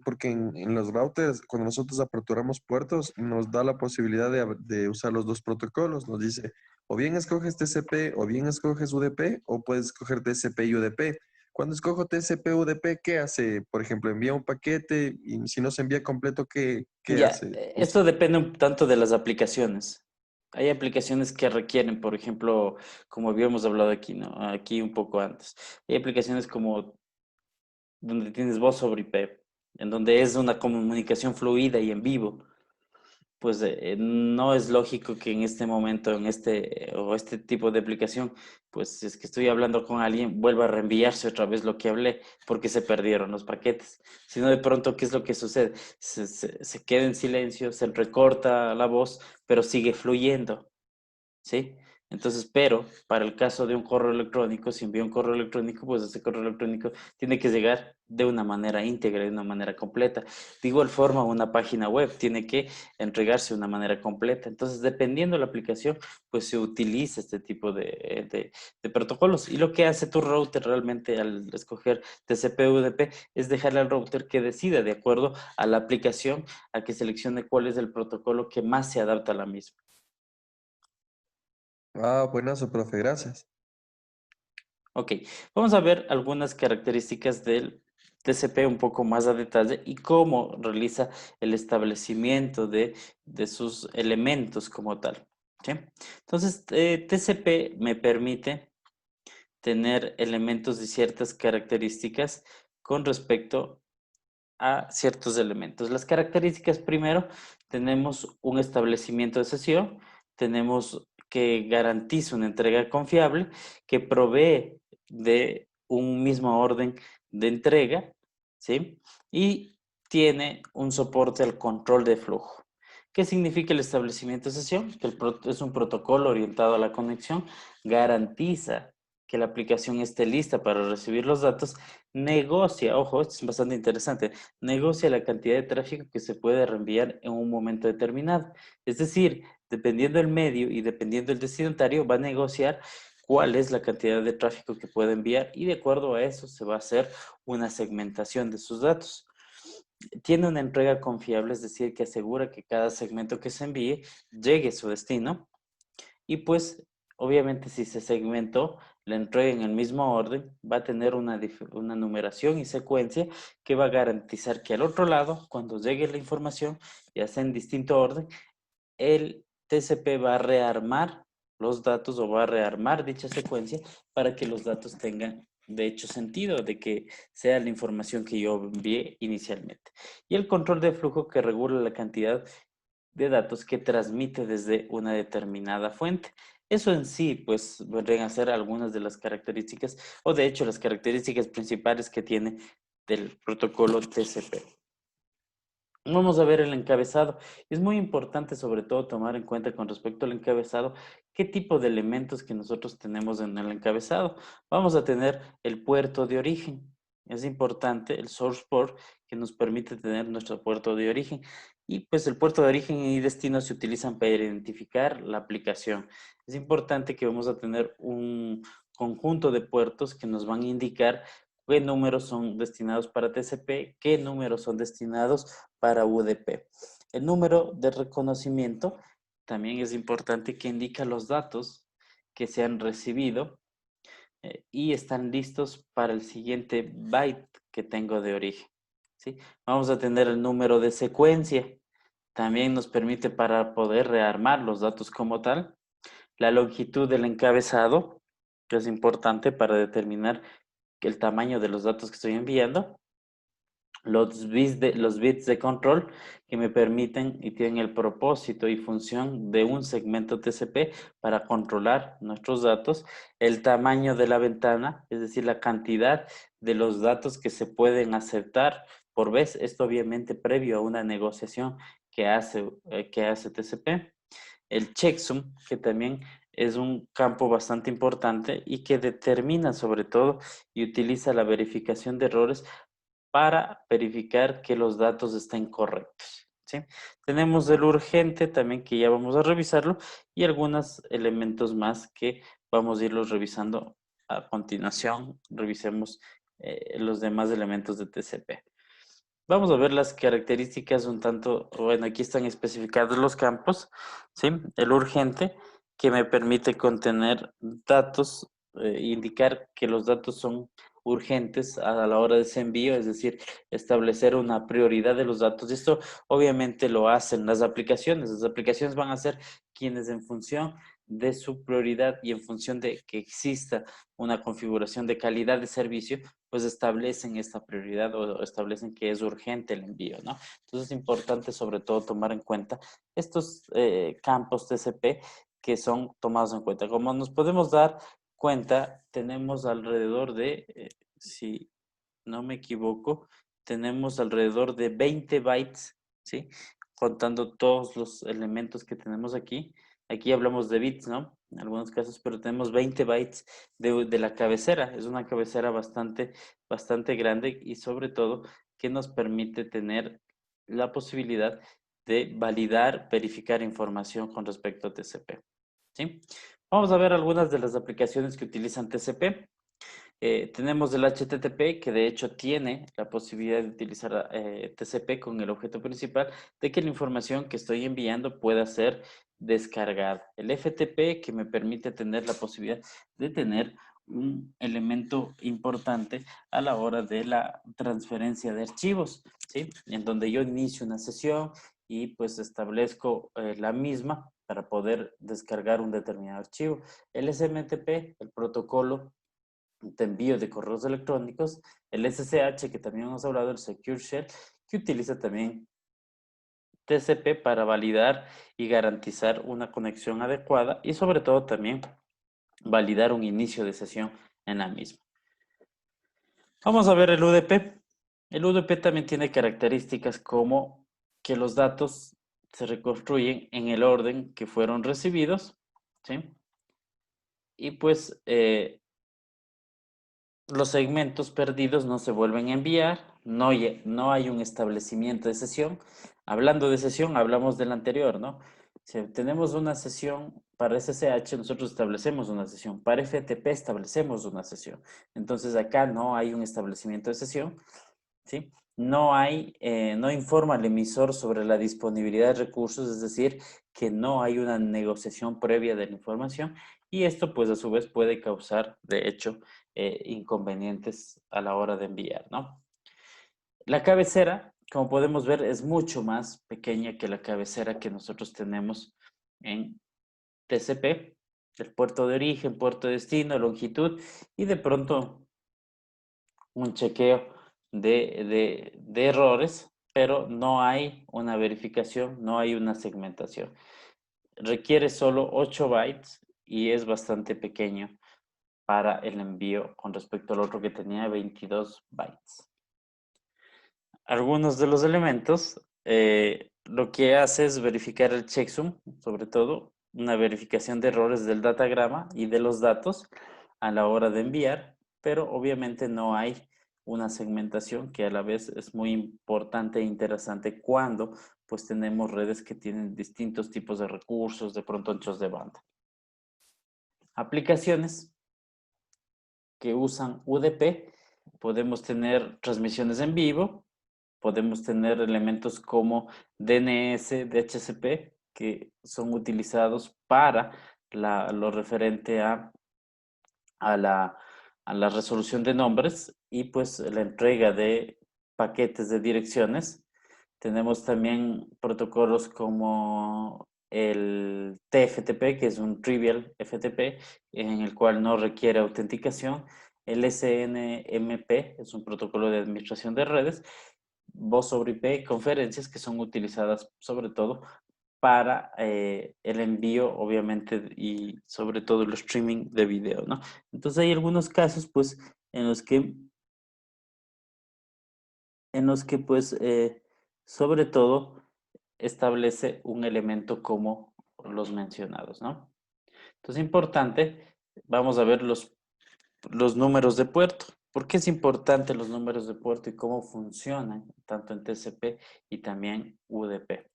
porque en los routers, cuando nosotros aperturamos puertos, nos da la posibilidad de usar los dos protocolos. Nos dice, o bien escoges TCP o bien escoges UDP, o puedes escoger TCP y UDP. Cuando escojo TCP UDP, ¿qué hace? Por ejemplo, envía un paquete y si no se envía completo, ¿qué Ya, hace? esto depende un tanto de las aplicaciones. Hay aplicaciones que requieren, por ejemplo, como habíamos hablado aquí, ¿no? Aquí un poco antes. Hay aplicaciones como donde tienes voz sobre IP, en donde es una comunicación fluida y en vivo. Pues no es lógico que en este momento, o este tipo de aplicación, pues si es que estoy hablando con alguien, vuelva a reenviarse otra vez lo que hablé, porque se perdieron los paquetes. Sino de pronto, ¿qué es lo que sucede? Se queda en silencio, se recorta la voz, pero sigue fluyendo. ¿Sí? Entonces, pero para el caso de un correo electrónico, si envía un correo electrónico, pues ese correo electrónico tiene que llegar de una manera íntegra, de una manera completa. De igual forma, una página web tiene que entregarse de una manera completa. Entonces, dependiendo de la aplicación, pues se utiliza este tipo de protocolos. Y lo que hace tu router realmente al escoger TCP/UDP es dejarle al router que decida de acuerdo a la aplicación, a que seleccione cuál es el protocolo que más se adapta a la misma. Ah, buenazo, profe, gracias. Ok, vamos a ver algunas características del TCP un poco más a detalle y cómo realiza el establecimiento de sus elementos como tal. ¿Sí? Entonces, TCP me permite tener elementos de ciertas características con respecto a ciertos elementos. Las características primero, tenemos un establecimiento de sesión, tenemos que garantiza una entrega confiable, que provee de un mismo orden de entrega, ¿sí? Y tiene un soporte al control de flujo. ¿Qué significa el establecimiento de sesión? Que es un protocolo orientado a la conexión, garantiza que la aplicación esté lista para recibir los datos, negocia, ojo, esto es bastante interesante, negocia la cantidad de tráfico que se puede reenviar en un momento determinado. Es decir, dependiendo del medio y dependiendo del destinatario, va a negociar cuál es la cantidad de tráfico que puede enviar y de acuerdo a eso se va a hacer una segmentación de sus datos. Tiene una entrega confiable, es decir, que asegura que cada segmento que se envíe llegue a su destino y pues obviamente si se segmentó la entrega en el mismo orden, va a tener una numeración y secuencia que va a garantizar que al otro lado, cuando llegue la información, ya sea en distinto orden, el TCP va a rearmar los datos o va a rearmar dicha secuencia para que los datos tengan de hecho sentido, de que sea la información que yo envié inicialmente. Y el control de flujo que regula la cantidad de datos que transmite desde una determinada fuente. Eso en sí, pues, vendrían a ser algunas de las características, o de hecho las características principales que tiene del protocolo TCP. Vamos a ver el encabezado. Es muy importante sobre todo tomar en cuenta con respecto al encabezado qué tipo de elementos que nosotros tenemos en el encabezado. Vamos a tener el puerto de origen. Es importante el source port que nos permite tener nuestro puerto de origen. Y pues el puerto de origen y destino se utilizan para identificar la aplicación. Es importante que vamos a tener un conjunto de puertos que nos van a indicar qué números son destinados para TCP, qué números son destinados para UDP. El número de reconocimiento también es importante, que indica los datos que se han recibido y están listos para el siguiente byte que tengo de origen, ¿sí? Vamos a tener el número de secuencia. También nos permite para poder rearmar los datos como tal. La longitud del encabezado, que es importante para determinar el tamaño de los datos que estoy enviando. Los bits de control, que me permiten y tienen el propósito y función de un segmento TCP para controlar nuestros datos. El tamaño de la ventana, es decir, la cantidad de los datos que se pueden aceptar por vez. Esto obviamente previo a una negociación que hace TCP. El checksum, que también es un campo bastante importante y que determina sobre todo y utiliza la verificación de errores para verificar que los datos estén correctos, ¿sí? Tenemos el urgente también, que ya vamos a revisarlo, y algunos elementos más que vamos a irlos revisando a continuación. Revisemos los demás elementos de TCP. Vamos a ver las características un tanto, bueno, aquí están especificados los campos, ¿sí? El urgente, que me permite contener datos, indicar que los datos son urgentes a la hora de ese envío, es decir, establecer una prioridad de los datos. Esto obviamente lo hacen las aplicaciones. Las aplicaciones van a ser quienes, en función de su prioridad y en función de que exista una configuración de calidad de servicio, pues establecen esta prioridad o establecen que es urgente el envío, ¿no? Entonces es importante sobre todo tomar en cuenta estos campos TCP que son tomados en cuenta. Como nos podemos dar cuenta, tenemos alrededor de, si no me equivoco, tenemos alrededor de 20 bytes, ¿sí? Contando todos los elementos que tenemos aquí. Aquí hablamos de bits, ¿no? En algunos casos, pero tenemos 20 bytes de la cabecera. Es una cabecera bastante grande y sobre todo que nos permite tener la posibilidad de validar, verificar información con respecto a TCP, ¿sí? Vamos a ver algunas de las aplicaciones que utilizan TCP. Tenemos el HTTP, que de hecho tiene la posibilidad de utilizar TCP con el objeto principal de que la información que estoy enviando pueda ser descargada. El FTP, que me permite tener la posibilidad de tener un elemento importante a la hora de la transferencia de archivos, ¿sí? En donde yo inicio una sesión y pues establezco la misma para poder descargar un determinado archivo. El SMTP, el protocolo de envío de correos electrónicos, el SSH, que también hemos hablado, el Secure Shell, que utiliza también TCP para validar y garantizar una conexión adecuada y sobre todo también validar un inicio de sesión en la misma. Vamos a ver el UDP. El UDP también tiene características como que los datos se reconstruyen en el orden que fueron recibidos, ¿sí? Y pues los segmentos perdidos no se vuelven a enviar, no hay un establecimiento de sesión. Hablando de sesión, hablamos del anterior, ¿no? Si tenemos una sesión para SSH, nosotros establecemos una sesión. Para FTP establecemos una sesión. Entonces acá no hay un establecimiento de sesión, ¿sí? No informa al emisor sobre la disponibilidad de recursos, es decir, que no hay una negociación previa de la información, y esto pues a su vez puede causar, de hecho, inconvenientes a la hora de enviar, ¿no? La cabecera, como podemos ver, es mucho más pequeña que la cabecera que nosotros tenemos en TCP, el puerto de origen, puerto de destino, longitud, y de pronto un chequeo de errores, pero no hay una verificación, no hay una segmentación. Requiere solo 8 bytes y es bastante pequeño para el envío con respecto al otro que tenía 22 bytes. Algunos de los elementos, lo que hace es verificar el checksum, sobre todo una verificación de errores del datagrama y de los datos a la hora de enviar, pero obviamente no hay una segmentación, que a la vez es muy importante e interesante cuando pues tenemos redes que tienen distintos tipos de recursos, de pronto anchos de banda. Aplicaciones. que usan UDP, podemos tener transmisiones en vivo, podemos tener elementos como DNS, DHCP, que son utilizados para lo referente a la resolución de nombres y pues la entrega de paquetes de direcciones. Tenemos también protocolos como el TFTP, que es un Trivial FTP, en el cual no requiere autenticación. El SNMP es un protocolo de administración de redes. Voz sobre IP, conferencias que son utilizadas sobre todo para el envío, obviamente, y sobre todo el streaming de video, ¿no? Entonces hay algunos casos, pues, en los que pues, sobre todo, establece un elemento como los mencionados, ¿no? Entonces, importante, vamos a ver los números de puerto. ¿Por qué es importante los números de puerto y cómo funcionan tanto en TCP y también UDP?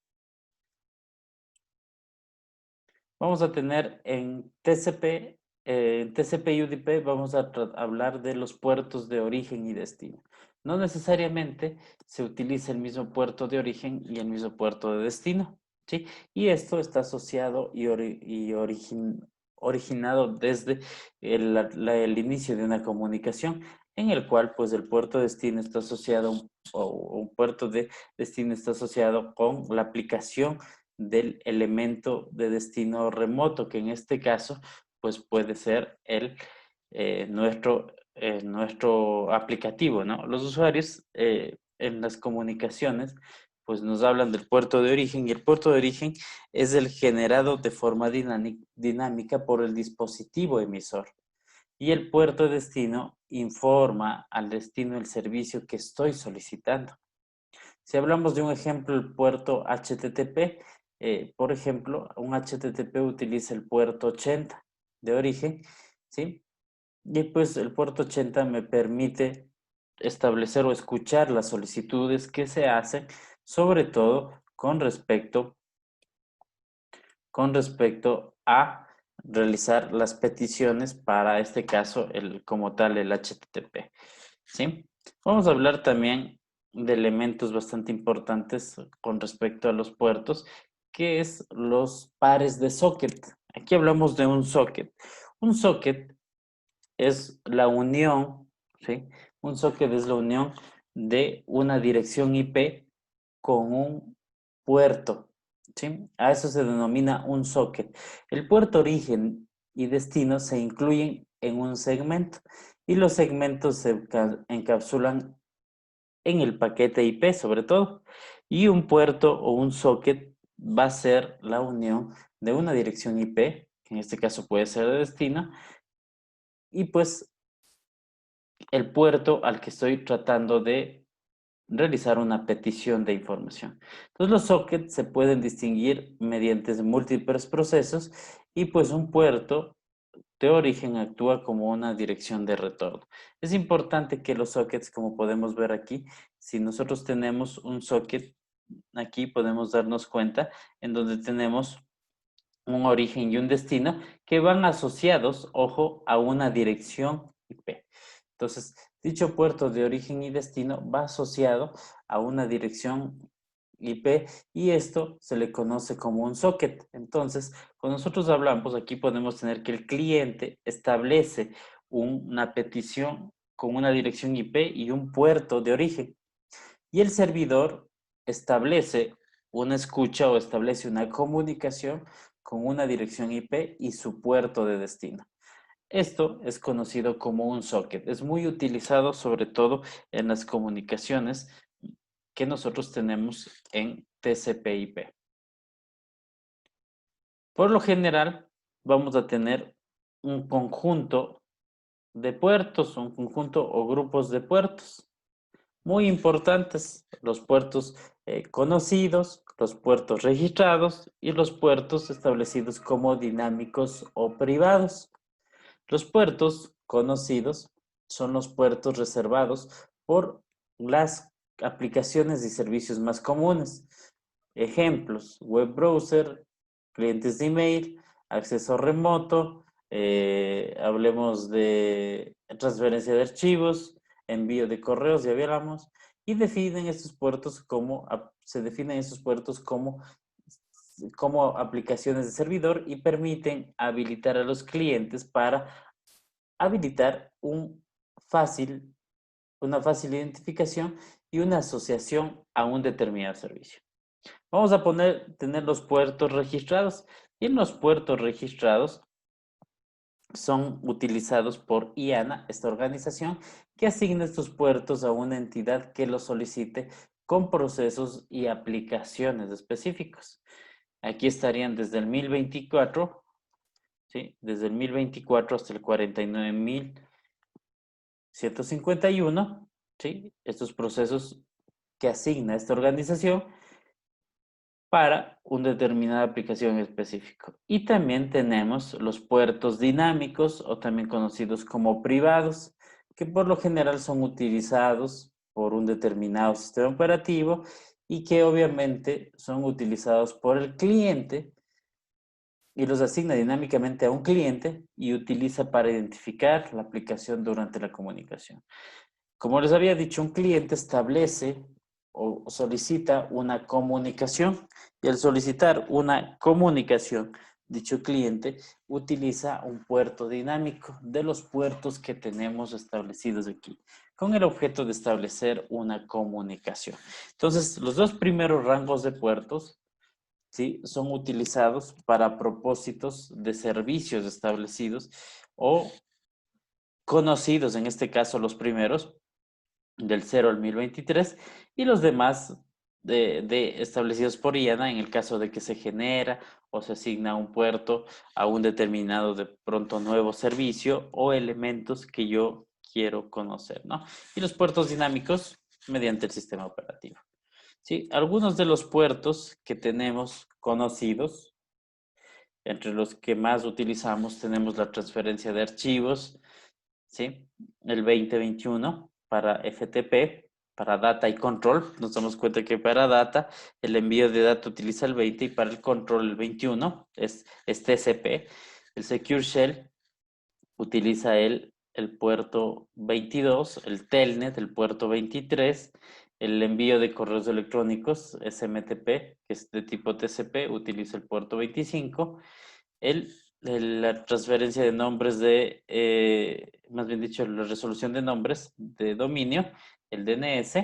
Vamos a tener en TCP y UDP vamos a hablar de los puertos de origen y destino. No necesariamente se utiliza el mismo puerto de origen y el mismo puerto de destino, ¿sí? Y esto está asociado y originado desde el inicio de una comunicación en el cual pues el puerto de destino está asociado, o un puerto de destino está asociado con la aplicación del elemento de destino remoto, que en este caso pues puede ser nuestro aplicativo, ¿no? Los usuarios en las comunicaciones pues nos hablan del puerto de origen y el puerto de origen es el generado de forma dinámica por el dispositivo emisor. Y el puerto de destino informa al destino el servicio que estoy solicitando. Si hablamos de un ejemplo, el puerto HTTP, por ejemplo, un HTTP utiliza el puerto 80 de origen, ¿sí? Y pues el puerto 80 me permite establecer o escuchar las solicitudes que se hacen, sobre todo con respecto a realizar las peticiones para este caso, como tal, el HTTP, ¿sí? Vamos a hablar también de elementos bastante importantes con respecto a los puertos, que es los pares de socket. Aquí hablamos de un socket. Un socket es la unión, ¿sí? Un socket es la unión de una dirección IP con un puerto, ¿sí? A eso se denomina un socket. El puerto origen y destino se incluyen en un segmento y los segmentos se encapsulan en el paquete IP sobre todo. Y un puerto o un socket va a ser la unión de una dirección IP, que en este caso puede ser de destino, y pues el puerto al que estoy tratando de realizar una petición de información. Entonces los sockets se pueden distinguir mediante múltiples procesos y pues un puerto de origen actúa como una dirección de retorno. Es importante que los sockets, como podemos ver aquí, si nosotros tenemos un socket, aquí podemos darnos cuenta en donde tenemos un origen y un destino que van asociados, ojo, a una dirección IP. Entonces, dicho puerto de origen y destino va asociado a una dirección IP y esto se le conoce como un socket. Entonces, cuando nosotros hablamos, aquí podemos tener que el cliente establece una petición con una dirección IP y un puerto de origen. Y el servidor establece una escucha o establece una comunicación con una dirección IP y su puerto de destino. Esto es conocido como un socket. Es muy utilizado sobre todo en las comunicaciones que nosotros tenemos en TCP/IP. Por lo general, vamos a tener un conjunto de puertos, un conjunto o grupos de puertos. Muy importantes, los puertos conocidos, los puertos registrados y los puertos establecidos como dinámicos o privados. Los puertos conocidos son los puertos reservados por las aplicaciones y servicios más comunes. Ejemplos, web browser, clientes de email, acceso remoto, hablemos de transferencia de archivos, envío de correos, ya hablamos, y definen estos puertos como, se definen estos puertos como aplicaciones de servidor y permiten habilitar a los clientes para habilitar una fácil identificación y una asociación a un determinado servicio. Vamos a tener los puertos registrados, y en los puertos registrados son utilizados por IANA, esta organización, que asigna estos puertos a una entidad que los solicite con procesos y aplicaciones específicos. Aquí estarían desde el 1024, ¿sí? Desde el 1024 hasta el 49.151, ¿sí? Estos procesos que asigna esta organización para una determinada aplicación específica. Y también tenemos los puertos dinámicos, o también conocidos como privados, que por lo general son utilizados por un determinado sistema operativo y que obviamente son utilizados por el cliente y los asigna dinámicamente a un cliente y utiliza para identificar la aplicación durante la comunicación. Como les había dicho, un cliente establece o solicita una comunicación, y al solicitar una comunicación, dicho cliente utiliza un puerto dinámico de los puertos que tenemos establecidos aquí, con el objeto de establecer una comunicación. Entonces, los dos primeros rangos de puertos, ¿sí?, son utilizados para propósitos de servicios establecidos o conocidos, en este caso los primeros, del 0 al 1023, y los demás establecidos por IANA en el caso de que se genera o se asigna un puerto a un determinado de pronto nuevo servicio o elementos que yo quiero conocer, ¿no? Y los puertos dinámicos mediante el sistema operativo. Sí, algunos de los puertos que tenemos conocidos, entre los que más utilizamos, tenemos la transferencia de archivos, ¿sí? El 2021 para FTP, para data y control. Nos damos cuenta que para data el envío de data utiliza el 20 y para el control el 21 es TCP. El Secure Shell utiliza el puerto 22, el Telnet, el puerto 23, el envío de correos electrónicos SMTP, que es de tipo TCP, utiliza el puerto 25, la transferencia de nombres más bien dicho, la resolución de nombres de dominio, el DNS,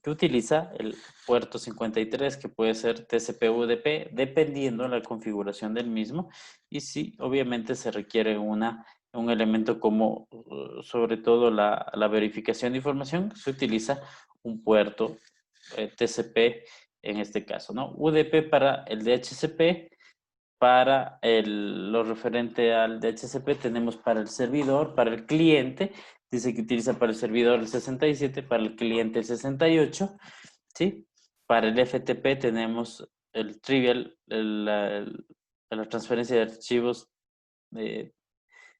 que utiliza el puerto 53, que puede ser TCP-UDP, dependiendo de la configuración del mismo, y sí, obviamente se requiere un elemento como, sobre todo la verificación de información, se utiliza un puerto TCP en este caso, ¿no? UDP para el DHCP. Para lo referente al DHCP tenemos para el servidor, para el cliente, dice que utiliza para el servidor el 67, para el cliente el 68, ¿sí? Para el FTP tenemos el trivial, la transferencia de archivos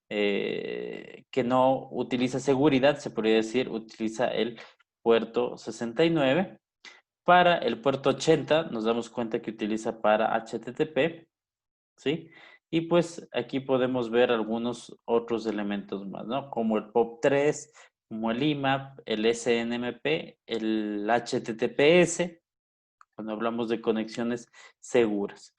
que no utiliza seguridad, se podría decir, utiliza el puerto 69. Para el puerto 80 nos damos cuenta que utiliza para HTTP, ¿sí? Y pues aquí podemos ver algunos otros elementos más, ¿no? Como el POP3, como el IMAP, el SNMP, el HTTPS, cuando hablamos de conexiones seguras.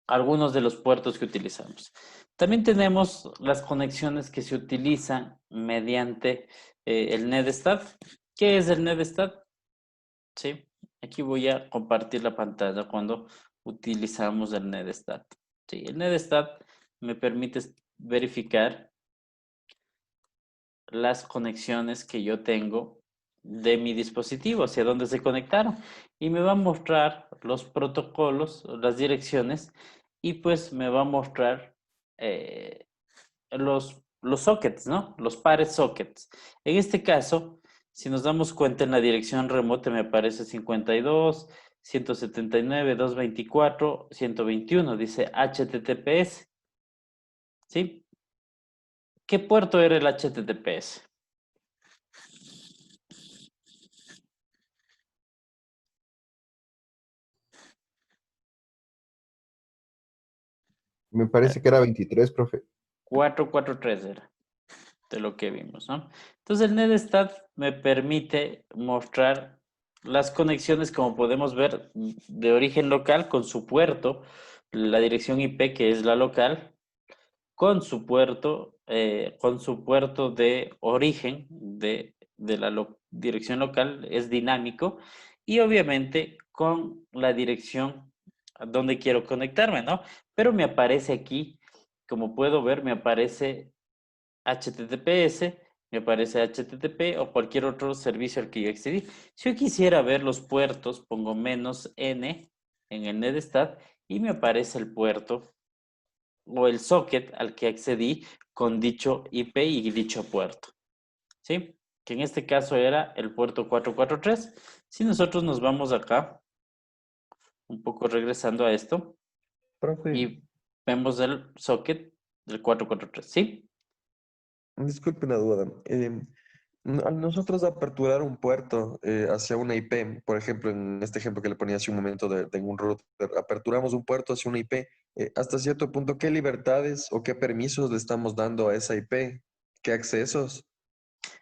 Algunos de los puertos que utilizamos. También tenemos las conexiones que se utilizan mediante el NetStat. ¿Qué es el NetStat? Sí, aquí voy a compartir la pantalla cuando utilizamos el NetStat. Sí, el NetStat me permite verificar las conexiones que yo tengo de mi dispositivo, hacia dónde se conectaron, y me va a mostrar los protocolos, las direcciones, y pues me va a mostrar los sockets, ¿no? Los pares sockets. En este caso, si nos damos cuenta, en la dirección remota me aparece 52, 179, 224, 121, dice HTTPS, ¿sí? ¿Qué puerto era el HTTPS? Me parece que era 23, profe. 443 era de lo que vimos, ¿no? Entonces el NetStat me permite mostrar las conexiones, como podemos ver, de origen local con su puerto, la dirección IP que es la local, con su puerto de origen de la dirección local es dinámico y obviamente con la dirección a donde quiero conectarme, ¿no? Pero me aparece aquí, como puedo ver, me aparece HTTPS, me aparece HTTP o cualquier otro servicio al que yo accedí. Si yo quisiera ver los puertos, pongo "-n" en el NetStat y me aparece el puerto o el socket al que accedí con dicho IP y dicho puerto, ¿sí? Que en este caso era el puerto 443. Si nosotros nos vamos acá, un poco regresando a esto, Profe, y vemos el socket del 443, ¿sí? disculpe una duda. Al nosotros aperturar un puerto hacia una IP, por ejemplo, en este ejemplo que le ponía hace un momento de un router, aperturamos un puerto hacia una IP, hasta cierto punto, ¿qué libertades o qué permisos le estamos dando a esa IP? ¿Qué accesos?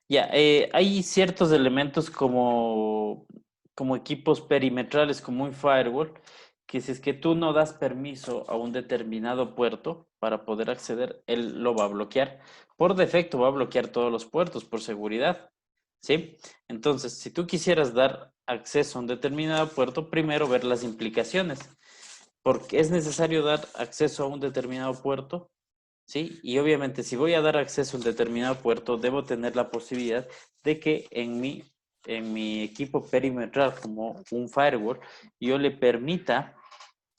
Ya, hay ciertos elementos como equipos perimetrales, como un firewall, que si es que tú no das permiso a un determinado puerto para poder acceder, él lo va a bloquear. Por defecto va a bloquear todos los puertos por seguridad, ¿sí? Entonces, si tú quisieras dar acceso a un determinado puerto, primero ver las implicaciones, porque es necesario dar acceso a un determinado puerto. ¿Sí? Y obviamente si voy a dar acceso a un determinado puerto, debo tener la posibilidad de que en mi equipo perimetral, como un firewall, yo le permita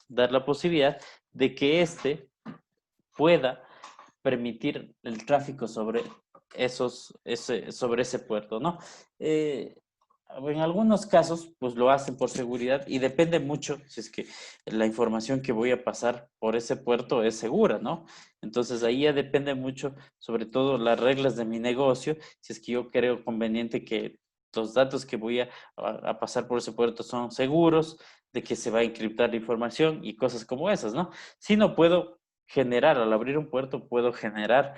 dar la posibilidad de que éste pueda permitir el tráfico sobre sobre ese puerto, ¿no? En algunos casos, pues lo hacen por seguridad y depende mucho si es que la información que voy a pasar por ese puerto es segura, ¿no? Entonces ahí ya depende mucho, sobre todo las reglas de mi negocio, si es que yo creo conveniente que los datos que voy a pasar por ese puerto son seguros, de que se va a encriptar la información y cosas como esas, ¿no? Si no puedo generar, al abrir un puerto, puedo generar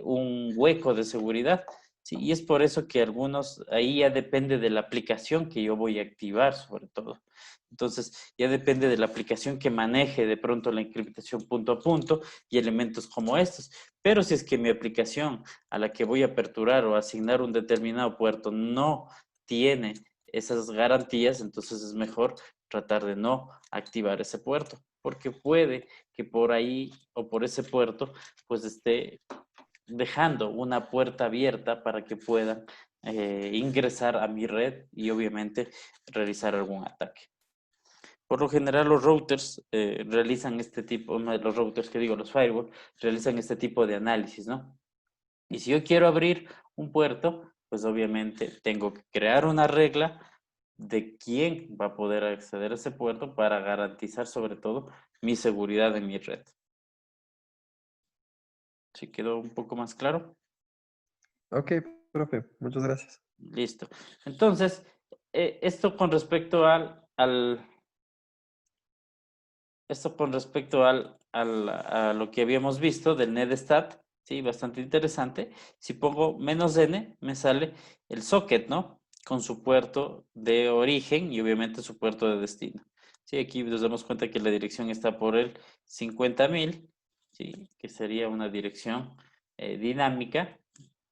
un hueco de seguridad. Sí, y es por eso que algunos, ahí ya depende de la aplicación que yo voy a activar, sobre todo. Entonces, ya depende de la aplicación que maneje de pronto la encriptación punto a punto y elementos como estos. Pero si es que mi aplicación a la que voy a aperturar o asignar un determinado puerto no tiene esas garantías, entonces es mejor tratar de no activar ese puerto, porque puede que por ahí o por ese puerto pues esté dejando una puerta abierta para que puedan ingresar a mi red y obviamente realizar algún ataque. Por lo general los routers realizan este tipo, los routers que digo, los firewall, realizan este tipo de análisis, ¿no? Y si yo quiero abrir un puerto, pues obviamente tengo que crear una regla de quién va a poder acceder a ese puerto para garantizar sobre todo mi seguridad en mi red. ¿Sí quedó un poco más claro? Ok, profe, muchas gracias. Listo. Entonces, esto con respecto esto con respecto a lo que habíamos visto del NetStat, sí, bastante interesante. Si pongo "-n", me sale el socket, ¿no? Con su puerto de origen y obviamente su puerto de destino. Sí, aquí nos damos cuenta que la dirección está por el 50.000, sí, que sería una dirección dinámica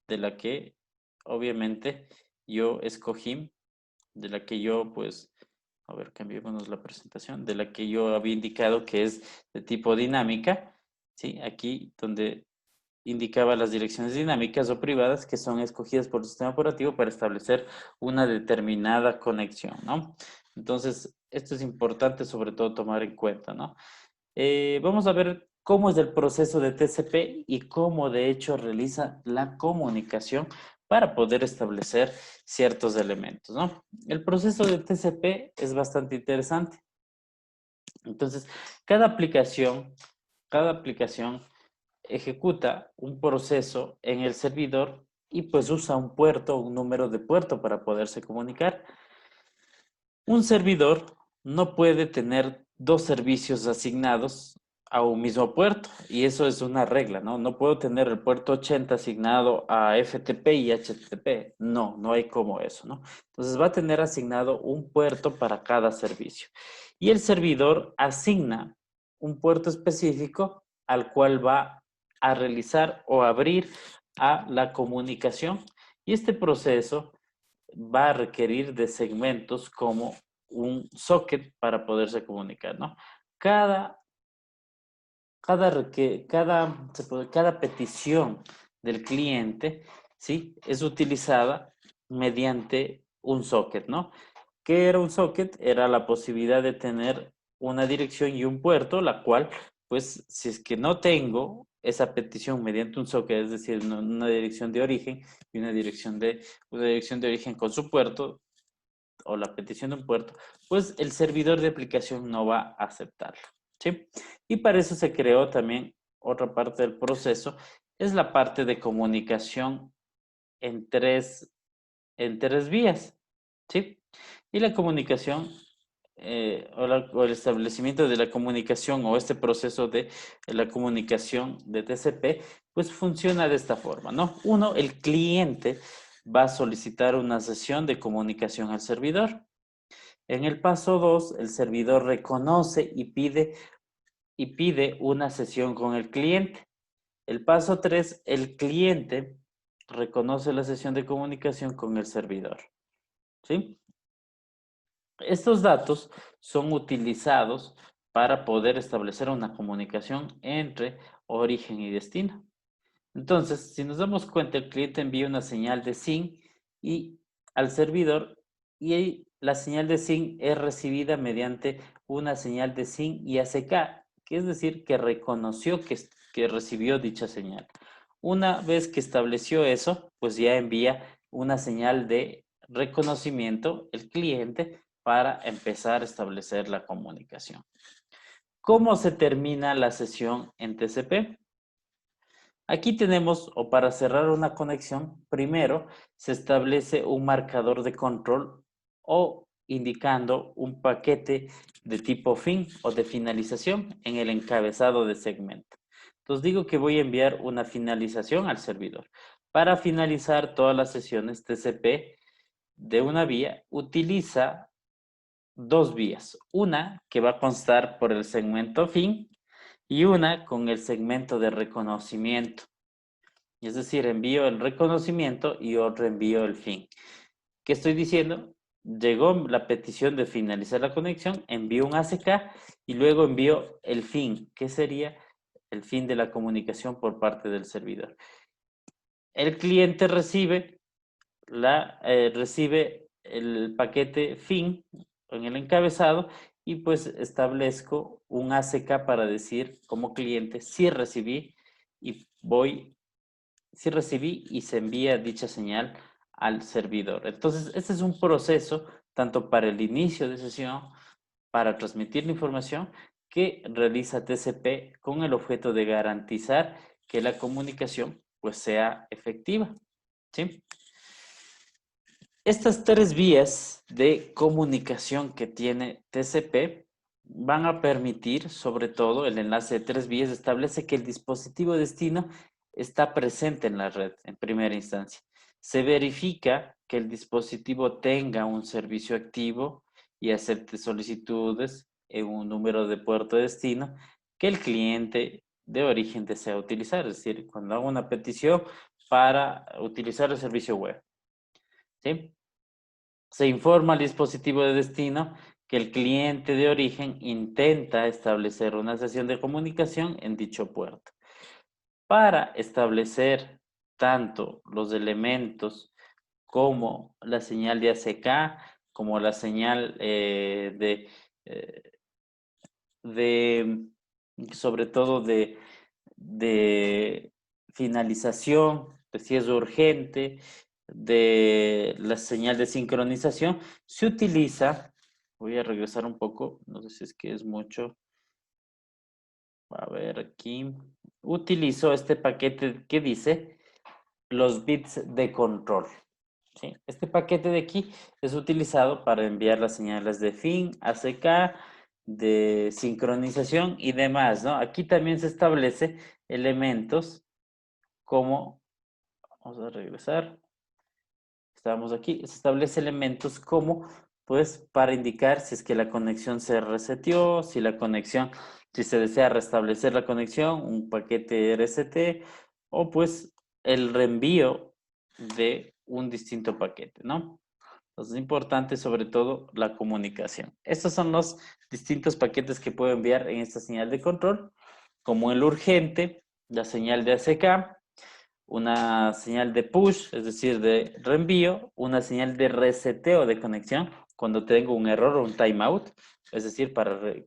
de la que obviamente yo escogí, de la que yo pues, a ver, cambiémonos la presentación, de la que yo había indicado que es de tipo dinámica, ¿sí? Aquí donde indicaba las direcciones dinámicas o privadas que son escogidas por el sistema operativo para establecer una determinada conexión, ¿no? Entonces, esto es importante sobre todo tomar en cuenta, ¿no? Vamos a ver cómo es el proceso de TCP y cómo de hecho realiza la comunicación para poder establecer ciertos elementos, ¿no? El proceso de TCP es bastante interesante. Entonces, cada aplicación ejecuta un proceso en el servidor y pues usa un puerto, un número de puerto para poderse comunicar. Un servidor no puede tener dos servicios asignados a un mismo puerto. Y eso es una regla, ¿no? No puedo tener el puerto 80 asignado a FTP y HTTP. No, no hay como eso, ¿no? Entonces va a tener asignado un puerto para cada servicio. Y el servidor asigna un puerto específico al cual va a realizar o abrir a la comunicación. Y este proceso va a requerir de segmentos como un socket para poderse comunicar, ¿no? Cada cada petición del cliente, ¿sí? Es utilizada mediante un socket, ¿no? ¿Qué era un socket? Era la posibilidad de tener una dirección y un puerto, la cual, pues, si es que no tengo esa petición mediante un socket, es decir, una dirección de origen y una dirección de origen con su puerto, o la petición de un puerto, pues el servidor de aplicación no va a aceptarlo, ¿sí? Y para eso se creó también otra parte del proceso, es la parte de comunicación en en tres vías, ¿sí? Y la comunicación o el establecimiento de la comunicación o este proceso de la comunicación de TCP, pues funciona de esta forma, ¿no? Uno, el cliente va a solicitar una sesión de comunicación al servidor. En el paso 2, el servidor reconoce y pide una sesión con el cliente. El paso 3, el cliente reconoce la sesión de comunicación con el servidor. ¿Sí? Estos datos son utilizados para poder establecer una comunicación entre origen y destino. Entonces, si nos damos cuenta, el cliente envía una señal de SYN y al servidor y la señal de SYN es recibida mediante una señal de SYN y ACK, que es decir, que reconoció que recibió dicha señal. Una vez que estableció eso, pues ya envía una señal de reconocimiento el cliente para empezar a establecer la comunicación. ¿Cómo se termina la sesión en TCP? Aquí tenemos, o para cerrar una conexión, primero se establece un marcador de control o indicando un paquete de tipo fin o de finalización en el encabezado de segmento. Entonces digo que voy a enviar una finalización al servidor. Para finalizar todas las sesiones TCP de una vía, utiliza dos vías. Una que va a constar por el segmento fin y una con el segmento de reconocimiento. Es decir, envío el reconocimiento y otro envío el fin. ¿Qué estoy diciendo? Llegó la petición de finalizar la conexión, envío un ACK y luego envío el fin, que sería el fin de la comunicación por parte del servidor. El cliente recibe el paquete fin en el encabezado y pues establezco un ACK para decir como cliente si recibí y se envía dicha señal al servidor. Entonces, este es un proceso tanto para el inicio de sesión, para transmitir la información que realiza TCP con el objeto de garantizar que la comunicación pues sea efectiva. ¿Sí? Estas tres vías de comunicación que tiene TCP van a permitir, sobre todo, el enlace de tres vías establece que el dispositivo destino está presente en la red en primera instancia. Se verifica que el dispositivo tenga un servicio activo y acepte solicitudes en un número de puerto destino que el cliente de origen desea utilizar. Es decir, cuando hago una petición para utilizar el servicio web, ¿sí? Se informa al dispositivo de destino que el cliente de origen intenta establecer una sesión de comunicación en dicho puerto. Para establecer tanto los elementos como la señal de ACK, como la señal de sobre todo de finalización, de si es urgente, de la señal de sincronización, se utiliza, voy a regresar un poco, no sé si es que es mucho, a ver aquí, utilizo este paquete que dice los bits de control. ¿Sí? Este paquete de aquí es utilizado para enviar las señales de fin, ACK de sincronización y demás, ¿no? Aquí también se establece elementos como, vamos a regresar, estamos aquí, se establece elementos como, pues, para indicar si es que la conexión se reseteó, si la conexión, si se desea restablecer la conexión, un paquete RST, o pues el reenvío de un distinto paquete, ¿no? Entonces es importante sobre todo la comunicación. Estos son los distintos paquetes que puedo enviar en esta señal de control, como el urgente, la señal de ACK, una señal de push, es decir, de reenvío, una señal de reseteo de conexión, cuando tengo un error o un timeout, es decir,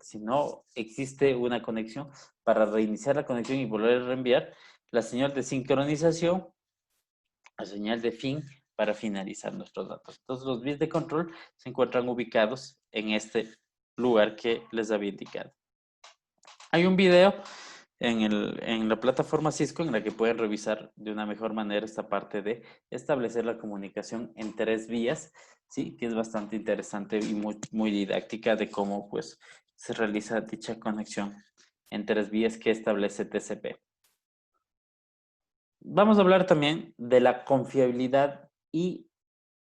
si no existe una conexión, para reiniciar la conexión y volver a reenviar, la señal de sincronización, la señal de fin para finalizar nuestros datos. Entonces, los bits de control se encuentran ubicados en este lugar que les había indicado. Hay un video en la plataforma Cisco en la que pueden revisar de una mejor manera esta parte de establecer la comunicación en 3 vías, ¿sí? Que es bastante interesante y muy didáctica de cómo pues, se realiza dicha conexión en 3 vías que establece TCP. Vamos a hablar también de la confiabilidad y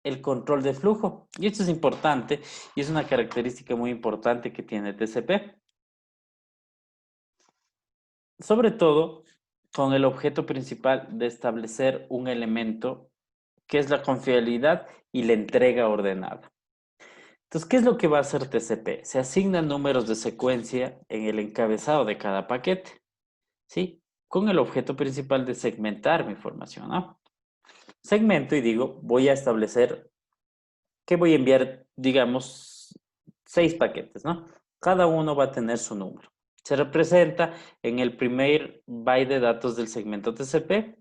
el control de flujo. Y esto es importante y es una característica muy importante que tiene TCP. Sobre todo con el objeto principal de establecer un elemento que es la confiabilidad y la entrega ordenada. Entonces, ¿qué es lo que va a hacer TCP? Se asignan números de secuencia en el encabezado de cada paquete, ¿sí? Con el objeto principal de segmentar mi información, ¿no? Segmento y digo, voy a establecer que voy a enviar, digamos, 6 paquetes, ¿no? Cada uno va a tener su número. Se representa en el primer byte de datos del segmento TCP.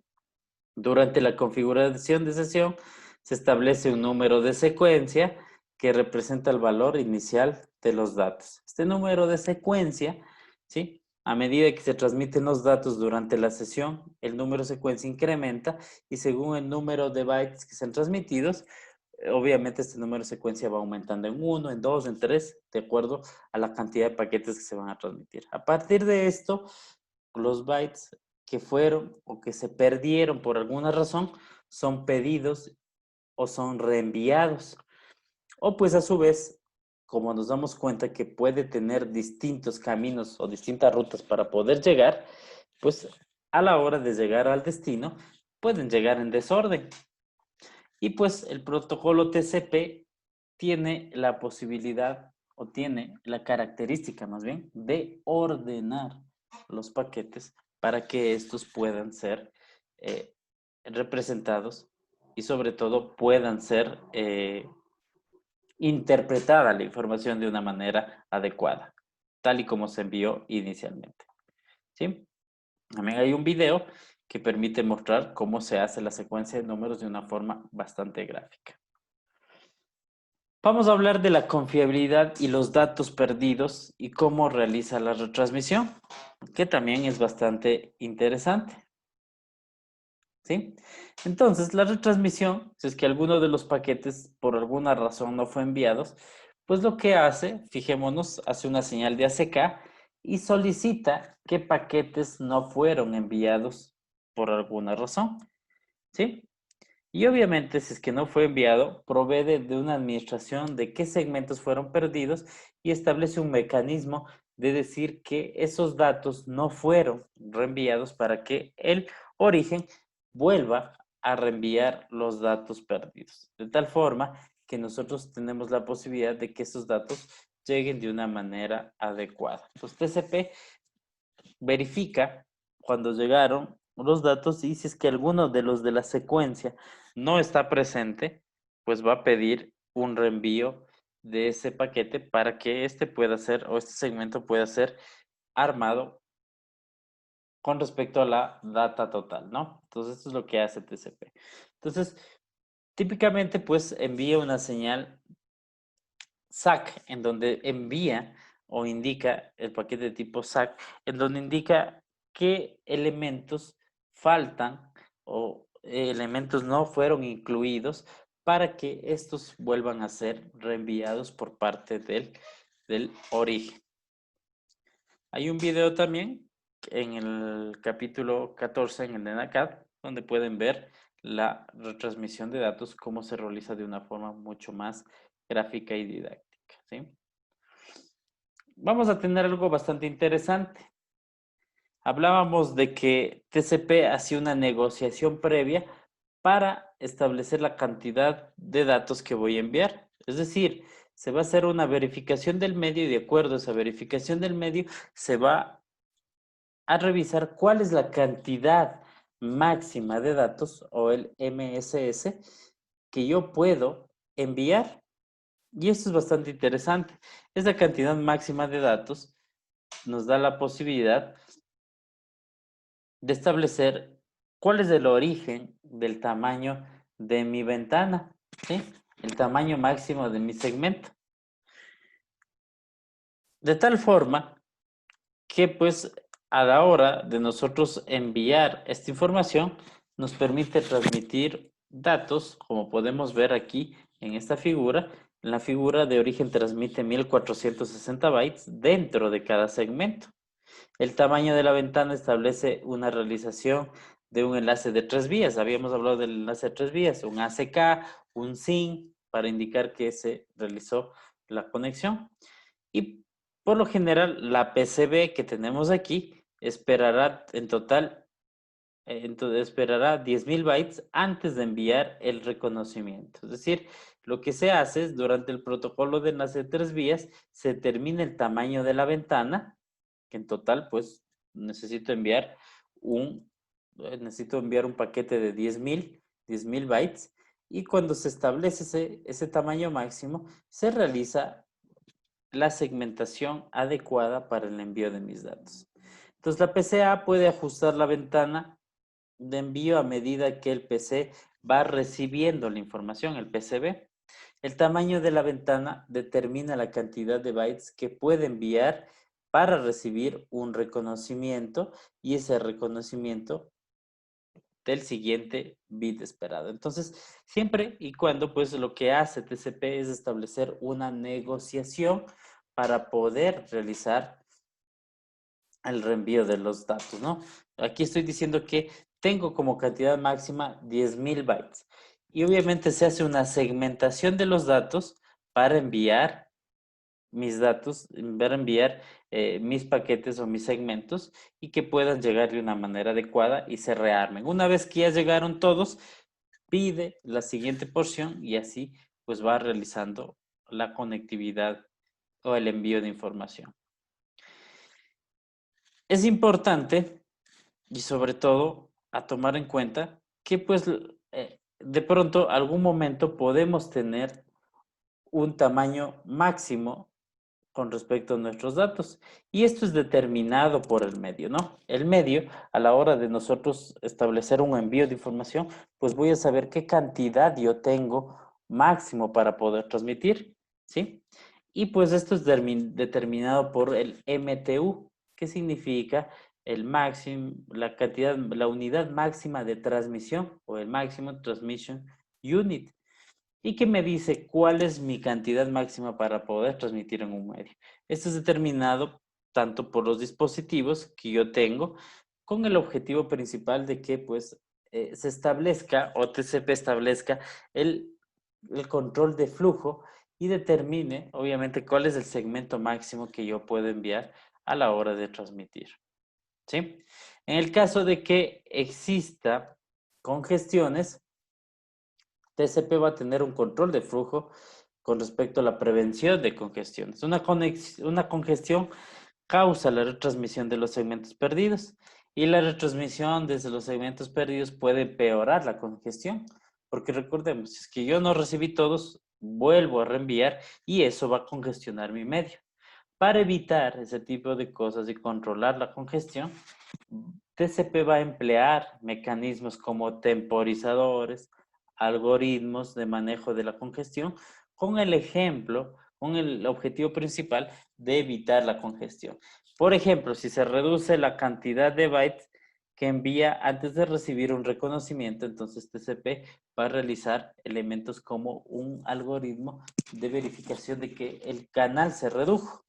Durante la configuración de sesión se establece un número de secuencia que representa el valor inicial de los datos. Este número de secuencia, ¿sí? A medida que se transmiten los datos durante la sesión, el número de secuencia incrementa y según el número de bytes que sean transmitidos, obviamente este número de secuencia va aumentando en 1, en 2, en 3, de acuerdo a la cantidad de paquetes que se van a transmitir. A partir de esto, los bytes que fueron o que se perdieron por alguna razón son pedidos o son reenviados. O pues a su vez, como nos damos cuenta que puede tener distintos caminos o distintas rutas para poder llegar, pues a la hora de llegar al destino pueden llegar en desorden. Y pues el protocolo TCP tiene la posibilidad o tiene la característica más bien de ordenar los paquetes para que estos puedan ser representados y sobre todo puedan ser interpretada la información de una manera adecuada, tal y como se envió inicialmente. ¿Sí? También hay un video que permite mostrar cómo se hace la secuencia de números de una forma bastante gráfica. Vamos a hablar de la confiabilidad y los datos perdidos y cómo realiza la retransmisión, que también es bastante interesante. ¿Sí? Entonces, la retransmisión, si es que alguno de los paquetes por alguna razón no fue enviados, pues lo que hace, fijémonos, hace una señal de ACK y solicita qué paquetes no fueron enviados por alguna razón. ¿Sí? Y obviamente, si es que no fue enviado, provee de una administración de qué segmentos fueron perdidos y establece un mecanismo de decir que esos datos no fueron reenviados para que el origen vuelva a reenviar los datos perdidos. De tal forma que nosotros tenemos la posibilidad de que esos datos lleguen de una manera adecuada. Entonces, TCP verifica cuando llegaron los datos y si es que alguno de los de la secuencia no está presente, pues va a pedir un reenvío de ese paquete para que este pueda ser o este segmento pueda ser armado con respecto a la data total, ¿no? Entonces, esto es lo que hace TCP. Entonces, típicamente, pues envía una señal SAC en donde envía o indica el paquete de tipo SAC, en donde indica qué elementos faltan o elementos no fueron incluidos para que estos vuelvan a ser reenviados por parte del origen. Hay un video también en el capítulo 14 en el de NACAD, donde pueden ver la retransmisión de datos, cómo se realiza de una forma mucho más gráfica y didáctica, ¿sí? Vamos a tener algo bastante interesante. Hablábamos de que TCP hacía una negociación previa para establecer la cantidad de datos que voy a enviar. Es decir, se va a hacer una verificación del medio y de acuerdo a esa verificación del medio se va a revisar cuál es la cantidad máxima de datos o el MSS que yo puedo enviar. Y esto es bastante interesante. Esa cantidad máxima de datos nos da la posibilidad de establecer cuál es el origen del tamaño de mi ventana, ¿sí? El tamaño máximo de mi segmento. De tal forma que pues a la hora de nosotros enviar esta información nos permite transmitir datos, como podemos ver aquí en esta figura. En la figura de origen transmite 1460 bytes dentro de cada segmento. El tamaño de la ventana establece una realización de un enlace de 3 vías. Habíamos hablado del enlace de 3 vías, un ACK, un SYN, para indicar que se realizó la conexión. Y por lo general, la PCB que tenemos aquí esperará en total, esperará 10.000 bytes antes de enviar el reconocimiento. Es decir, lo que se hace es, durante el protocolo de enlace de 3 vías, se determina el tamaño de la ventana, que en total, pues, necesito enviar un paquete de 10.000 bytes, y cuando se establece ese tamaño máximo, se realiza la segmentación adecuada para el envío de mis datos. Entonces, la PCA puede ajustar la ventana de envío a medida que el PC va recibiendo la información, el PCB. El tamaño de la ventana determina la cantidad de bytes que puede enviar para recibir un reconocimiento, y ese reconocimiento del siguiente bit esperado. Entonces, siempre y cuando, pues, lo que hace TCP es establecer una negociación para poder realizar el reenvío de los datos, ¿no? Aquí estoy diciendo que tengo como cantidad máxima 10.000 bytes. Y obviamente se hace una segmentación de los datos para enviar mis datos, para enviar mis paquetes o mis segmentos, y que puedan llegar de una manera adecuada y se rearmen. Una vez que ya llegaron todos, pide la siguiente porción y así pues va realizando la conectividad o el envío de información. Es importante, y sobre todo a tomar en cuenta, que pues de pronto algún momento podemos tener un tamaño máximo con respecto a nuestros datos. Y esto es determinado por el medio, ¿no? El medio, a la hora de nosotros establecer un envío de información, pues voy a saber qué cantidad yo tengo máximo para poder transmitir, ¿sí? Y pues esto es determinado por el MTU, que significa el máximo, la cantidad, la unidad máxima de transmisión, o el Maximum Transmission Unit, y que me dice cuál es mi cantidad máxima para poder transmitir en un medio. Esto es determinado tanto por los dispositivos que yo tengo, con el objetivo principal de que pues se establezca, o TCP establezca el control de flujo y determine obviamente cuál es el segmento máximo que yo puedo enviar a la hora de transmitir, ¿sí? En el caso de que exista congestiones, TCP va a tener un control de flujo con respecto a la prevención de congestiones. Una congestión causa la retransmisión de los segmentos perdidos, y la retransmisión desde los segmentos perdidos puede empeorar la congestión, porque recordemos, si es que yo no recibí todos, vuelvo a reenviar y eso va a congestionar mi medio. Para evitar ese tipo de cosas y controlar la congestión, TCP va a emplear mecanismos como temporizadores, algoritmos de manejo de la congestión, con el objetivo principal de evitar la congestión. Por ejemplo, si se reduce la cantidad de bytes que envía antes de recibir un reconocimiento, entonces TCP va a realizar elementos como un algoritmo de verificación de que el canal se redujo.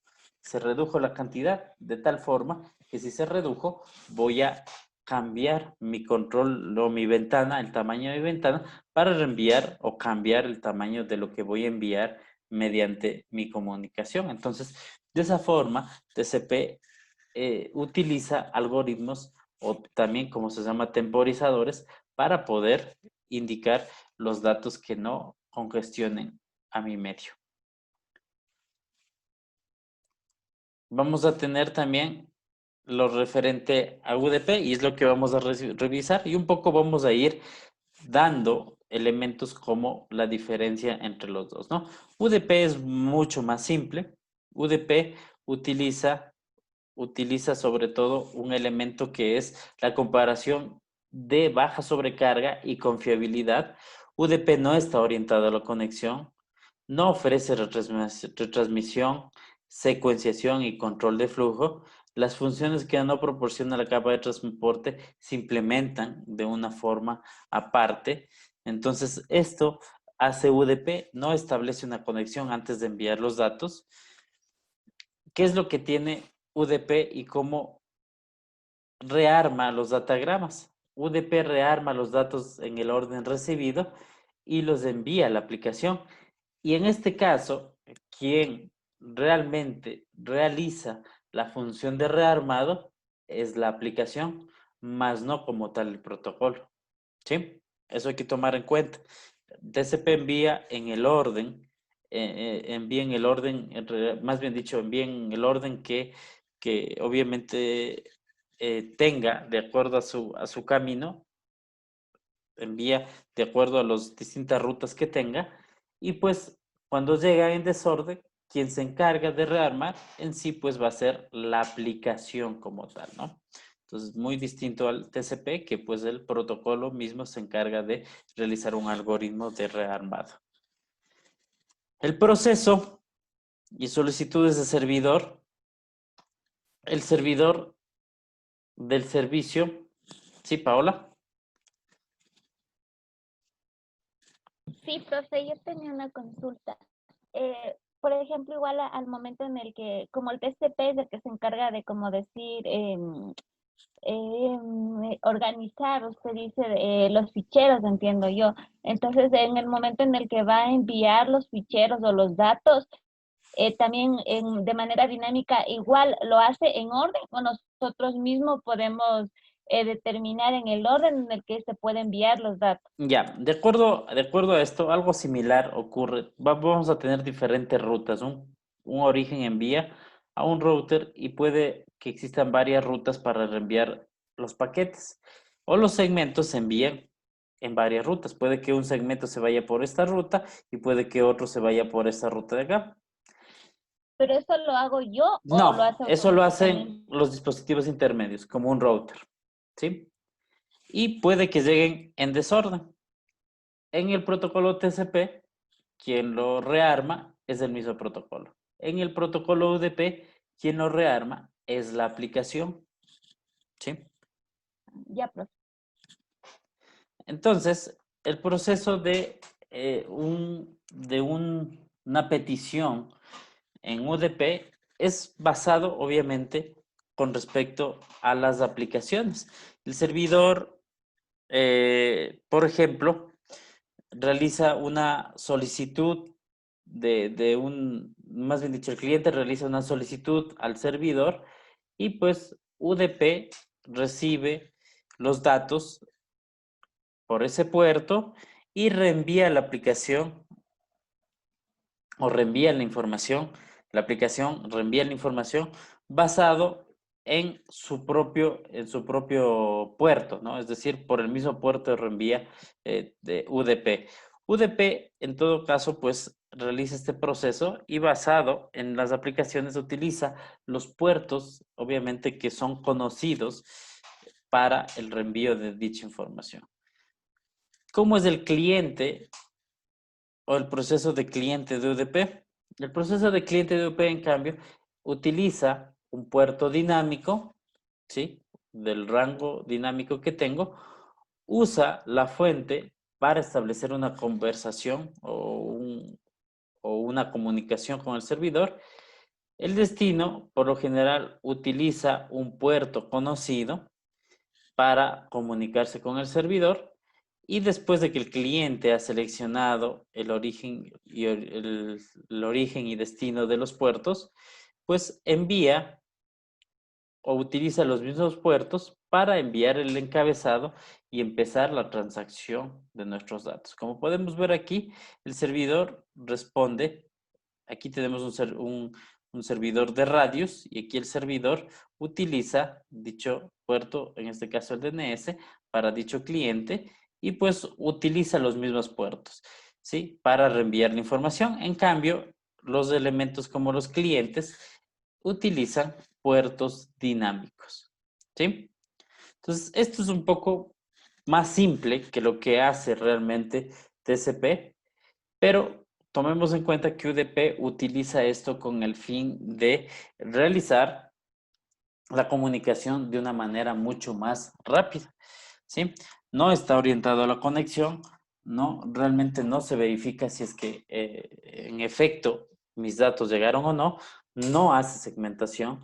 Se redujo la cantidad de tal forma que si se redujo, voy a cambiar mi control o mi ventana, el tamaño de mi ventana, para reenviar o cambiar el tamaño de lo que voy a enviar mediante mi comunicación. Entonces, de esa forma, TCP utiliza algoritmos o también como se llama temporizadores para poder indicar los datos que no congestionen a mi medio. Vamos a tener también lo referente a UDP y es lo que vamos a revisar y un poco vamos a ir dando elementos como la diferencia entre los dos, ¿no? UDP es mucho más simple. UDP utiliza sobre todo un elemento que es la comparación de baja sobrecarga y confiabilidad. UDP no está orientado a la conexión, no ofrece retransmisión, secuenciación y control de flujo. Las funciones que no proporciona la capa de transporte se implementan de una forma aparte. Entonces, esto hace UDP, no establece una conexión antes de enviar los datos. ¿Qué es lo que tiene UDP y cómo rearma los datagramas? UDP rearma los datos en el orden recibido y los envía a la aplicación. Y en este caso, quien realmente realiza la función de rearmado es la aplicación, más no como tal el protocolo. ¿Sí? Eso hay que tomar en cuenta. TCP envía en el orden, envía en el orden, más bien dicho, envía en el orden que obviamente tenga de acuerdo a su camino, envía de acuerdo a las distintas rutas que tenga y pues cuando llega en desorden, quien se encarga de rearmar en sí pues va a ser la aplicación como tal, ¿no? Entonces, muy distinto al TCP, que pues el protocolo mismo se encarga de realizar un algoritmo de rearmado. El proceso y solicitudes de servidor. El servidor del servicio. Sí, Paola. Sí, profe, yo tenía una consulta. Por ejemplo, igual al momento en el que, como el TCP es el que se encarga de, como decir, organizar, usted dice, los ficheros, entiendo yo. Entonces, en el momento en el que va a enviar los ficheros o los datos, también de manera dinámica, igual lo hace en orden o nosotros mismos podemos determinar en el orden en el que se puede enviar los datos. Ya, de acuerdo a esto, algo similar ocurre. Vamos a tener diferentes rutas, un origen envía a un router y puede que existan varias rutas para reenviar los paquetes. O los segmentos se envían en varias rutas. Puede que un segmento se vaya por esta ruta y puede que otro se vaya por esta ruta de acá. ¿Pero eso lo hago yo o lo No, hace eso lo automáticamente? hacen los dispositivos intermedios, como un router, ¿sí? Y puede que lleguen en desorden. En el protocolo TCP, quien lo rearma es el mismo protocolo. En el protocolo UDP, quien lo rearma es la aplicación, ¿sí? Ya, profe. Entonces, el proceso de, una petición en UDP es basado, obviamente, con respecto a las aplicaciones. El servidor, por ejemplo, realiza una solicitud más bien dicho, el cliente realiza una solicitud al servidor y pues UDP recibe los datos por ese puerto y reenvía la aplicación o reenvía la aplicación reenvía la información basado en su propio puerto, ¿no? Es decir, por el mismo puerto de reenvía de UDP. UDP, en todo caso, pues realiza este proceso y basado en las aplicaciones utiliza los puertos, obviamente, que son conocidos para el reenvío de dicha información. ¿Cómo es el cliente o el proceso de cliente de UDP? El proceso de cliente de UDP, en cambio, utiliza un puerto dinámico, ¿sí? Del rango dinámico que tengo, usa la fuente para establecer una conversación o una comunicación con el servidor El destino, por lo general, utiliza un puerto conocido para comunicarse con el servidor y después de que el cliente ha seleccionado el origen el origen y destino de los puertos, pues envía o utiliza los mismos puertos para enviar el encabezado y empezar la transacción de nuestros datos. Como podemos ver aquí, el servidor responde. Aquí tenemos un servidor de radios y aquí el servidor utiliza dicho puerto, en este caso el DNS, para dicho cliente y pues utiliza los mismos puertos, ¿sí? Para reenviar la información. En cambio, los elementos como los clientes utilizan puertos dinámicos, ¿sí? Entonces, esto es un poco más simple que lo que hace realmente TCP, pero tomemos en cuenta que UDP utiliza esto con el fin de realizar la comunicación de una manera mucho más rápida, ¿sí? No está orientado a la conexión, no, realmente no se verifica si es que en efecto mis datos llegaron o no, no hace segmentación,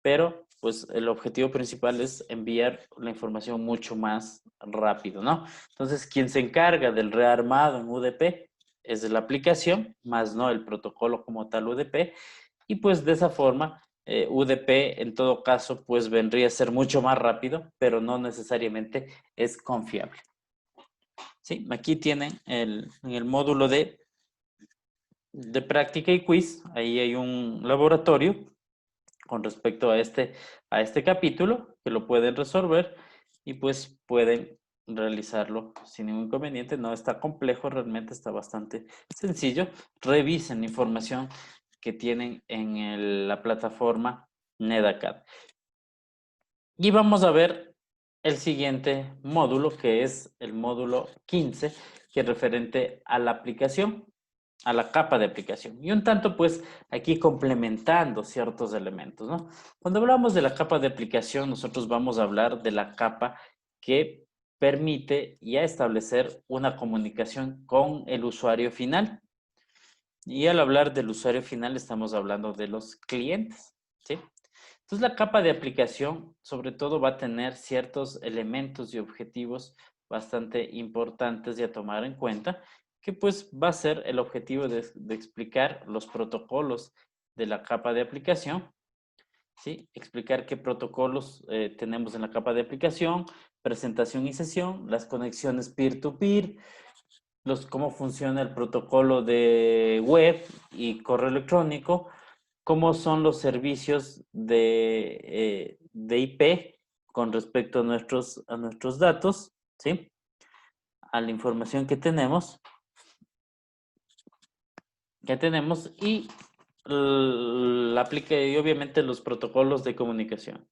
pero pues el objetivo principal es enviar la información mucho más rápido, ¿no? Entonces, quien se encarga del rearmado en UDP es la aplicación, más no el protocolo como tal UDP, y pues de esa forma UDP en todo caso pues vendría a ser mucho más rápido, pero no necesariamente es confiable. Sí, aquí tienen en el módulo de práctica y quiz, ahí hay un laboratorio con respecto a este capítulo que lo pueden resolver y pues pueden realizarlo sin ningún inconveniente. No está complejo, realmente está bastante sencillo. Revisen la información que tienen en la plataforma NetAcad. Y vamos a ver el siguiente módulo, que es el módulo 15, que es referente a la aplicación, a la capa de aplicación. Y un tanto, pues, aquí complementando ciertos elementos, ¿no? Cuando hablamos de la capa de aplicación, nosotros vamos a hablar de la capa que permite ya establecer una comunicación con el usuario final. Y al hablar del usuario final, estamos hablando de los clientes, ¿sí? Entonces, la capa de aplicación, sobre todo, va a tener ciertos elementos y objetivos bastante importantes y a tomar en cuenta, que pues va a ser el objetivo de explicar los protocolos de la capa de aplicación, ¿sí? Explicar qué protocolos tenemos en la capa de aplicación, presentación y sesión, las conexiones peer-to-peer, cómo funciona el protocolo de web y correo electrónico, cómo son los servicios de IP con respecto a nuestros datos, ¿sí? A la información que tenemos y y obviamente los protocolos de comunicación.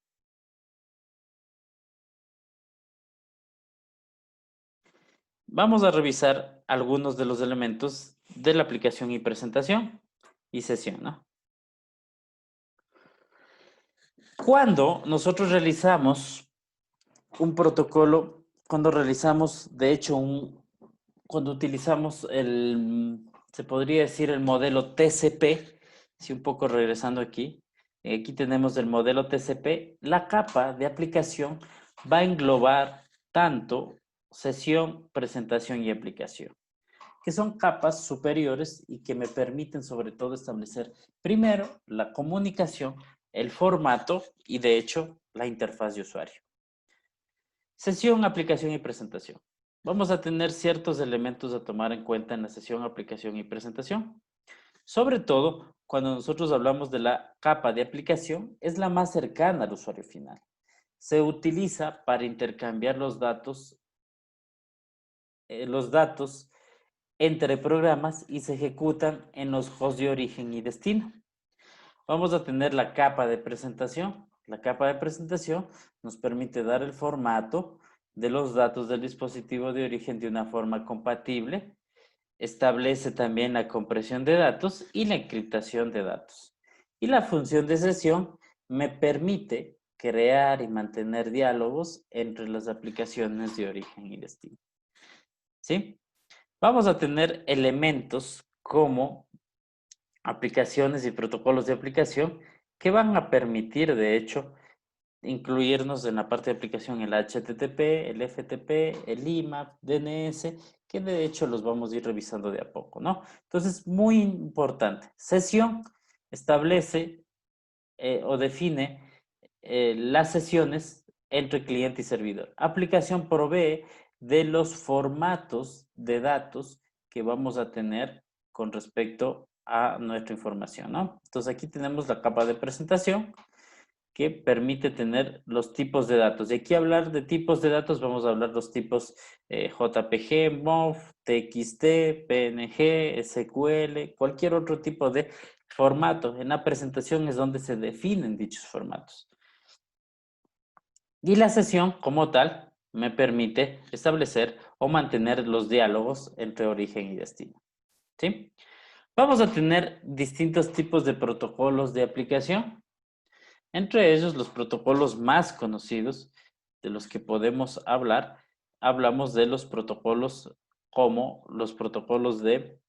Vamos a revisar algunos de los elementos de la aplicación y presentación y sesión, ¿no? Cuando nosotros realizamos un protocolo, cuando realizamos, de hecho, cuando utilizamos se podría decir el modelo TCP, si un poco regresando aquí, aquí tenemos el modelo TCP, la capa de aplicación va a englobar tanto sesión, presentación y aplicación, que son capas superiores y que me permiten sobre todo establecer primero la comunicación, el formato y de hecho la interfaz de usuario. Sesión, aplicación y presentación. Vamos a tener ciertos elementos a tomar en cuenta en la sesión, aplicación y presentación. Sobre todo, cuando nosotros hablamos de la capa de aplicación, es la más cercana al usuario final. Se utiliza para intercambiar los datos entre programas y se ejecutan en los hosts de origen y destino. Vamos a tener la capa de presentación. La capa de presentación nos permite dar el formato de los datos del dispositivo de origen de una forma compatible. Establece también la compresión de datos y la encriptación de datos. Y la función de sesión me permite crear y mantener diálogos entre las aplicaciones de origen y destino. ¿Sí? Vamos a tener elementos como aplicaciones y protocolos de aplicación que van a permitir, de hecho, incluirnos en la parte de aplicación el HTTP, el FTP, el IMAP, DNS, que de hecho los vamos a ir revisando de a poco, ¿no? Entonces, muy importante. Sesión establece o define las sesiones entre cliente y servidor. Aplicación provee de los formatos de datos que vamos a tener con respecto a nuestra información, ¿no? Entonces aquí tenemos la capa de presentación que permite tener los tipos de datos. Y aquí hablar de tipos de datos, vamos a hablar los tipos JPG, MOV, TXT, PNG, SQL, cualquier otro tipo de formato. En la presentación es donde se definen dichos formatos. Y la sesión como tal me permite establecer o mantener los diálogos entre origen y destino. ¿Sí? Vamos a tener distintos tipos de protocolos de aplicación. Entre ellos, los protocolos más conocidos de los que podemos hablar, hablamos de los protocolos como los protocolos de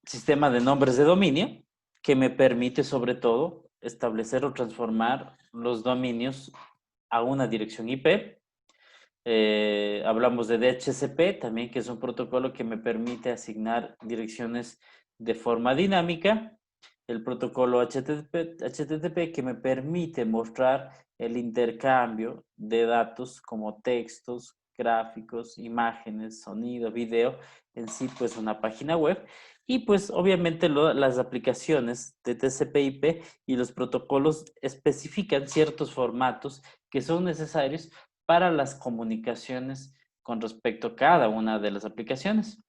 sistema de nombres de dominio, que me permite sobre todo establecer o transformar los dominios a una dirección IP. Hablamos de DHCP también, que es un protocolo que me permite asignar direcciones de forma dinámica. El protocolo HTTP que me permite mostrar el intercambio de datos como textos, gráficos, imágenes, sonido, video, en sí pues una página web. Y pues obviamente las aplicaciones de TCP/IP y los protocolos especifican ciertos formatos que son necesarios para las comunicaciones con respecto a cada una de las aplicaciones.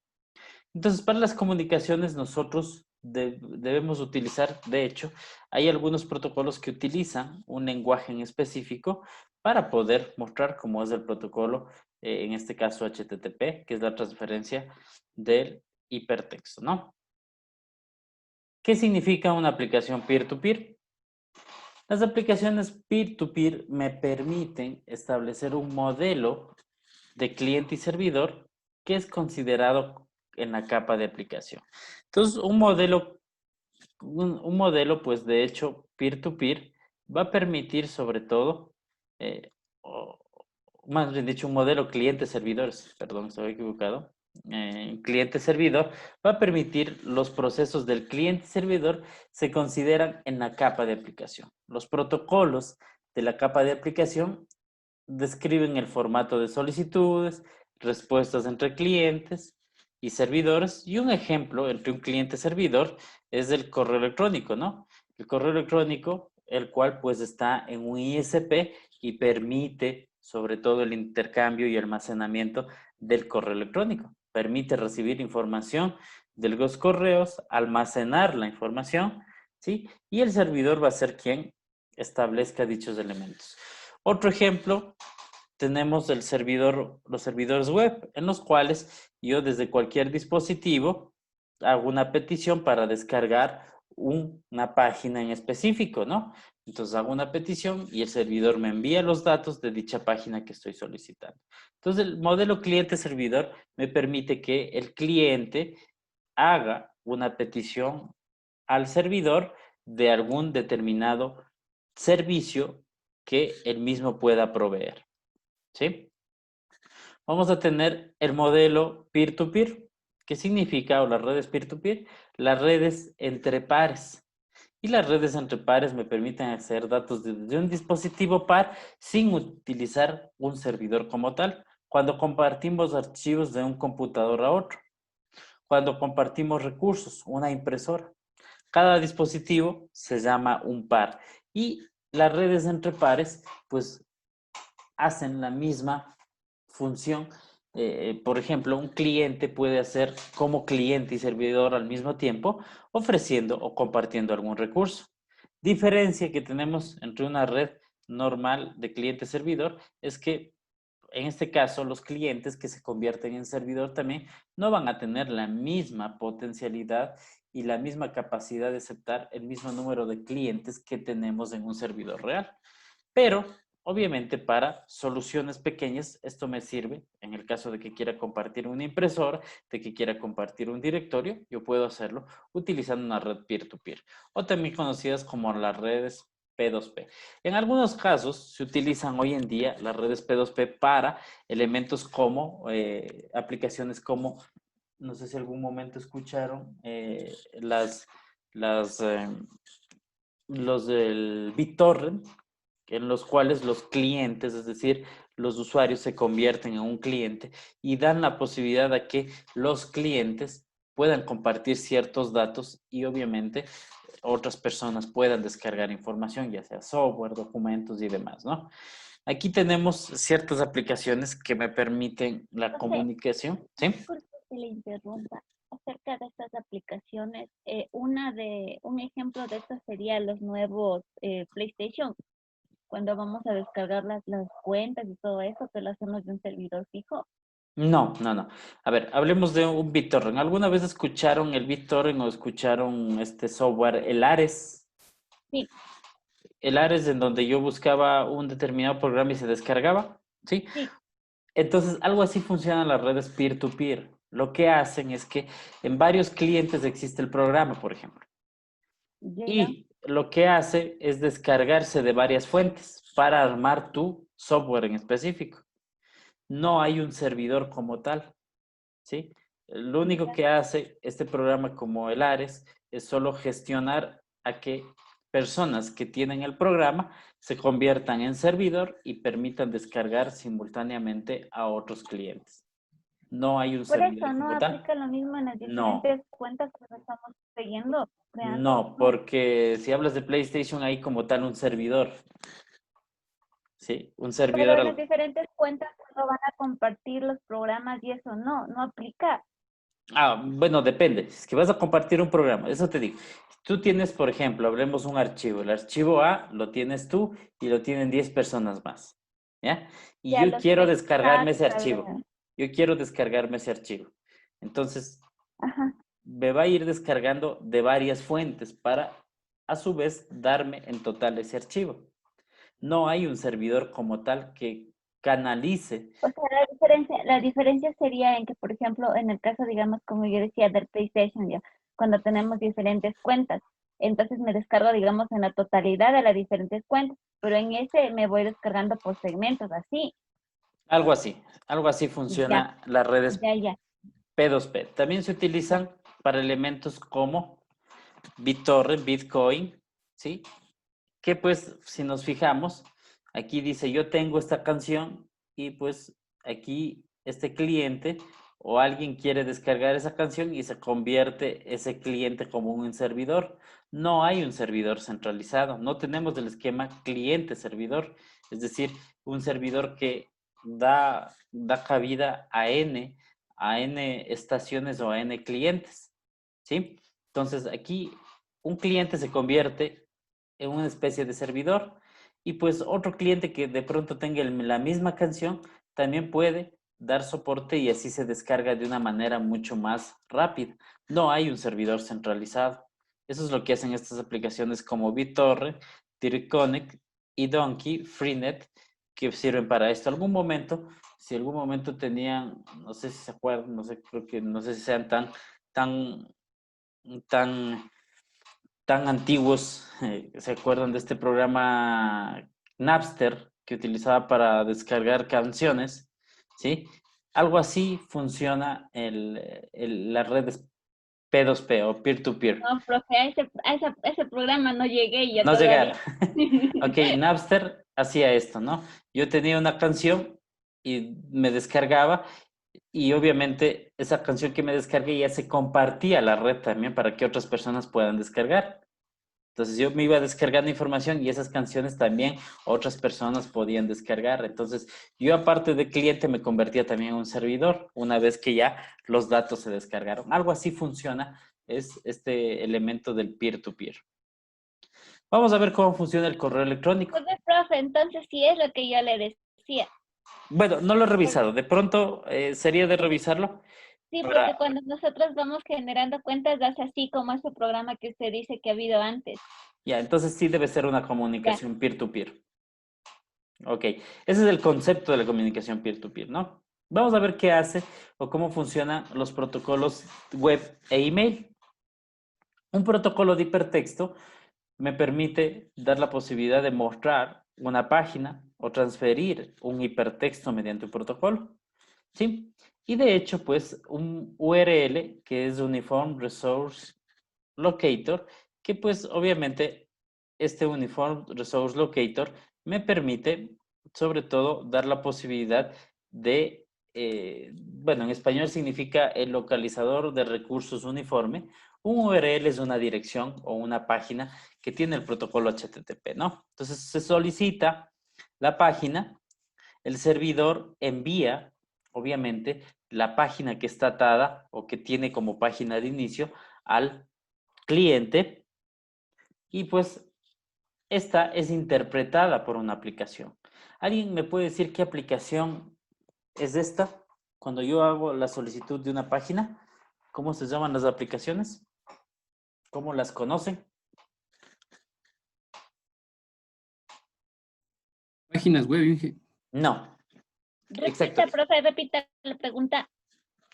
Entonces, para las comunicaciones nosotros debemos utilizar, de hecho, hay algunos protocolos que utilizan un lenguaje en específico para poder mostrar cómo es el protocolo, en este caso HTTP, que es la transferencia del hipertexto, ¿no? ¿Qué significa una aplicación peer-to-peer? Las aplicaciones peer-to-peer me permiten establecer un modelo de cliente y servidor que es considerado en la capa de aplicación. Entonces, un modelo, pues de hecho, peer-to-peer, va a permitir sobre todo, o más bien dicho, un modelo cliente-servidores, perdón, estoy equivocado, cliente-servidor, va a permitir los procesos del cliente-servidor se consideran en la capa de aplicación. Los protocolos de la capa de aplicación describen el formato de solicitudes, respuestas entre clientes y servidores. Y un ejemplo entre un cliente-servidor es el correo electrónico, ¿no? El correo electrónico, el cual pues está en un ISP y permite sobre todo el intercambio y almacenamiento del correo electrónico. Permite recibir información de los correos, almacenar la información, ¿sí? Y el servidor va a ser quien establezca dichos elementos. Otro ejemplo, tenemos los servidores web, en los cuales yo desde cualquier dispositivo hago una petición para descargar una página en específico, ¿no? Entonces hago una petición y el servidor me envía los datos de dicha página que estoy solicitando. Entonces el modelo cliente-servidor me permite que el cliente haga una petición al servidor de algún determinado servicio que él mismo pueda proveer, ¿sí? Vamos a tener el modelo peer-to-peer. ¿Qué significa? O las redes peer-to-peer, las redes entre pares. Y las redes entre pares me permiten acceder datos desde un dispositivo par sin utilizar un servidor como tal, cuando compartimos archivos de un computador a otro, cuando compartimos recursos, una impresora. Cada dispositivo se llama un par y las redes entre pares pues hacen la misma función. Por ejemplo, un cliente puede hacer como cliente y servidor al mismo tiempo, ofreciendo o compartiendo algún recurso. Diferencia que tenemos entre una red normal de cliente-servidor es que en este caso los clientes que se convierten en servidor también no van a tener la misma potencialidad y la misma capacidad de aceptar el mismo número de clientes que tenemos en un servidor real. Pero Obviamente para soluciones pequeñas esto me sirve en el caso de que quiera compartir una impresora, de que quiera compartir un directorio, yo puedo hacerlo utilizando una red peer-to-peer o también conocidas como las redes P2P. En algunos casos se utilizan hoy en día las redes P2P para elementos como aplicaciones como, no sé si algún momento escucharon las, los del BitTorrent, en los cuales los clientes, es decir, los usuarios se convierten en un cliente y dan la posibilidad de que los clientes puedan compartir ciertos datos y obviamente otras personas puedan descargar información, ya sea software, documentos y demás, ¿no? Aquí tenemos ciertas aplicaciones que me permiten la Profe, comunicación, ¿sí? disculpe que le interrumpa. Acerca de estas aplicaciones, un ejemplo de esto sería los nuevos PlayStation, cuando vamos a descargar las cuentas y todo eso, que lo hacemos de un servidor fijo. No, no, no. A ver, hablemos de un BitTorrent. ¿Alguna vez escucharon el BitTorrent o escucharon este software, el Ares? Sí, El Ares en donde yo buscaba un determinado programa y se descargaba, ¿sí? sí, Entonces, algo así funcionan las redes peer-to-peer. Lo que hacen es que en varios clientes existe el programa, por ejemplo. ya. Y lo que hace es descargarse de varias fuentes para armar tu software en específico. No hay un servidor como tal, ¿sí? Lo único que hace este programa como el Ares es solo gestionar a que personas que tienen el programa se conviertan en servidor y permitan descargar simultáneamente a otros clientes. No hay un Por servidor eso no como tal. aplica lo mismo en las No, diferentes cuentas que nos estamos siguiendo, creando, no, ¿no? porque si hablas de PlayStation hay como tal un servidor, ¿sí? Un Pero servidor en las diferentes cuentas no van a compartir los programas y eso no aplica. Bueno, depende. Es que vas a compartir un programa, eso te digo. Tú tienes, por ejemplo, hablemos un archivo. El archivo A lo tienes tú y lo tienen 10 personas más, ¿ya? Y Ya yo los quiero que descargarme ese archivo. descargan. Yo quiero descargarme ese archivo. Entonces, Ajá. me va a ir descargando de varias fuentes para, a su vez, darme en total ese archivo. No hay un servidor como tal que canalice. O sea, la diferencia sería en que, por ejemplo, en el caso, digamos, como yo decía, del PlayStation, ya, cuando tenemos diferentes cuentas, entonces me descargo, digamos, en la totalidad de las diferentes cuentas, pero en ese me voy descargando por segmentos, así. Algo así Ya, funciona las redes ya. P2P. También se utilizan para elementos como BitTorrent, Bitcoin, ¿sí? Que pues si nos fijamos, aquí dice yo tengo esta canción y pues aquí este cliente o alguien quiere descargar esa canción y se convierte ese cliente como un servidor. No hay un servidor centralizado, no tenemos el esquema cliente-servidor, es decir, un servidor que da cabida a N estaciones o a N clientes, ¿sí? Entonces aquí un cliente se convierte en una especie de servidor y pues otro cliente que de pronto tenga la misma canción también puede dar soporte y así se descarga de una manera mucho más rápida. No hay un servidor centralizado. Eso es lo que hacen estas aplicaciones como BitTorrent, DirectConnect y Donkey, Freenet, que sirven para esto. Si algún momento tenían, no sé si se acuerdan, no sé, creo que no sé si sean tan, tan tan antiguos, ¿se acuerdan de este programa Napster que utilizaba para descargar canciones? ¿Sí? Algo así funciona las redes P2P o peer-to-peer. No, profe, a ese programa no llegué yo No llegar. todavía. Ok, Napster hacía esto, ¿no? Yo tenía una canción y me descargaba y obviamente esa canción que me descargué ya se compartía a la red también para que otras personas puedan descargar. Entonces yo me iba descargando información y esas canciones también otras personas podían descargar. Entonces yo aparte de cliente me convertía también en un servidor una vez que ya los datos se descargaron. Algo así funciona, es este elemento del peer-to-peer. Vamos a ver cómo funciona el correo electrónico. Pues, profe, entonces sí es lo que yo le decía. Bueno, no lo he Porque revisado. De pronto sería de revisarlo sí, porque para... cuando nosotros vamos generando cuentas, hace así como ese programa que usted dice que ha habido antes. Ya, entonces sí debe ser una Ya, comunicación peer-to-peer. Ok, ese es el concepto de la comunicación peer-to-peer, ¿no? Vamos a ver qué hace o cómo funcionan los protocolos web e email. Un protocolo de hipertexto me permite dar la posibilidad de mostrar una página o transferir un hipertexto mediante un protocolo, ¿sí? Y de hecho, pues, un URL, que es Uniform Resource Locator, que pues obviamente este Uniform Resource Locator me permite sobre todo dar la posibilidad de, bueno, en español significa el localizador de recursos uniforme. Un URL es una dirección o una página que tiene el protocolo HTTP, ¿no? Entonces se solicita la página, el servidor envía, obviamente, la página que está atada o que tiene como página de inicio al cliente y pues esta es interpretada por una aplicación. ¿Alguien me puede decir qué aplicación es esta? Cuando yo hago la solicitud de una página, ¿cómo se llaman las aplicaciones? ¿Cómo las conocen? Páginas web, Inge. No, exacto. Repita, profe, repita la pregunta.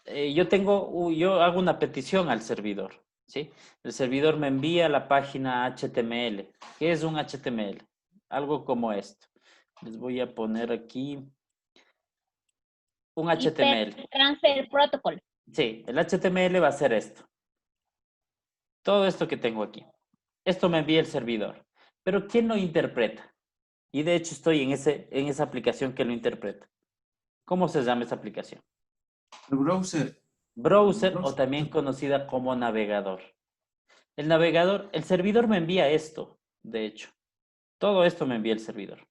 Yo hago una petición al servidor, ¿sí? El servidor me envía la página HTML. ¿Qué es un HTML? Algo como esto. Les voy a poner aquí un HTML. Hyper Transfer Protocol. Sí, el HTML va a ser esto. Todo esto que tengo aquí. Esto me envía el servidor. Pero ¿quién lo interpreta? Y de hecho estoy en esa aplicación que lo interpreta. ¿Cómo se llama esa aplicación? El browser. Browser o también conocida como navegador. El navegador, el servidor me envía esto, de hecho. Todo esto me envía el servidor.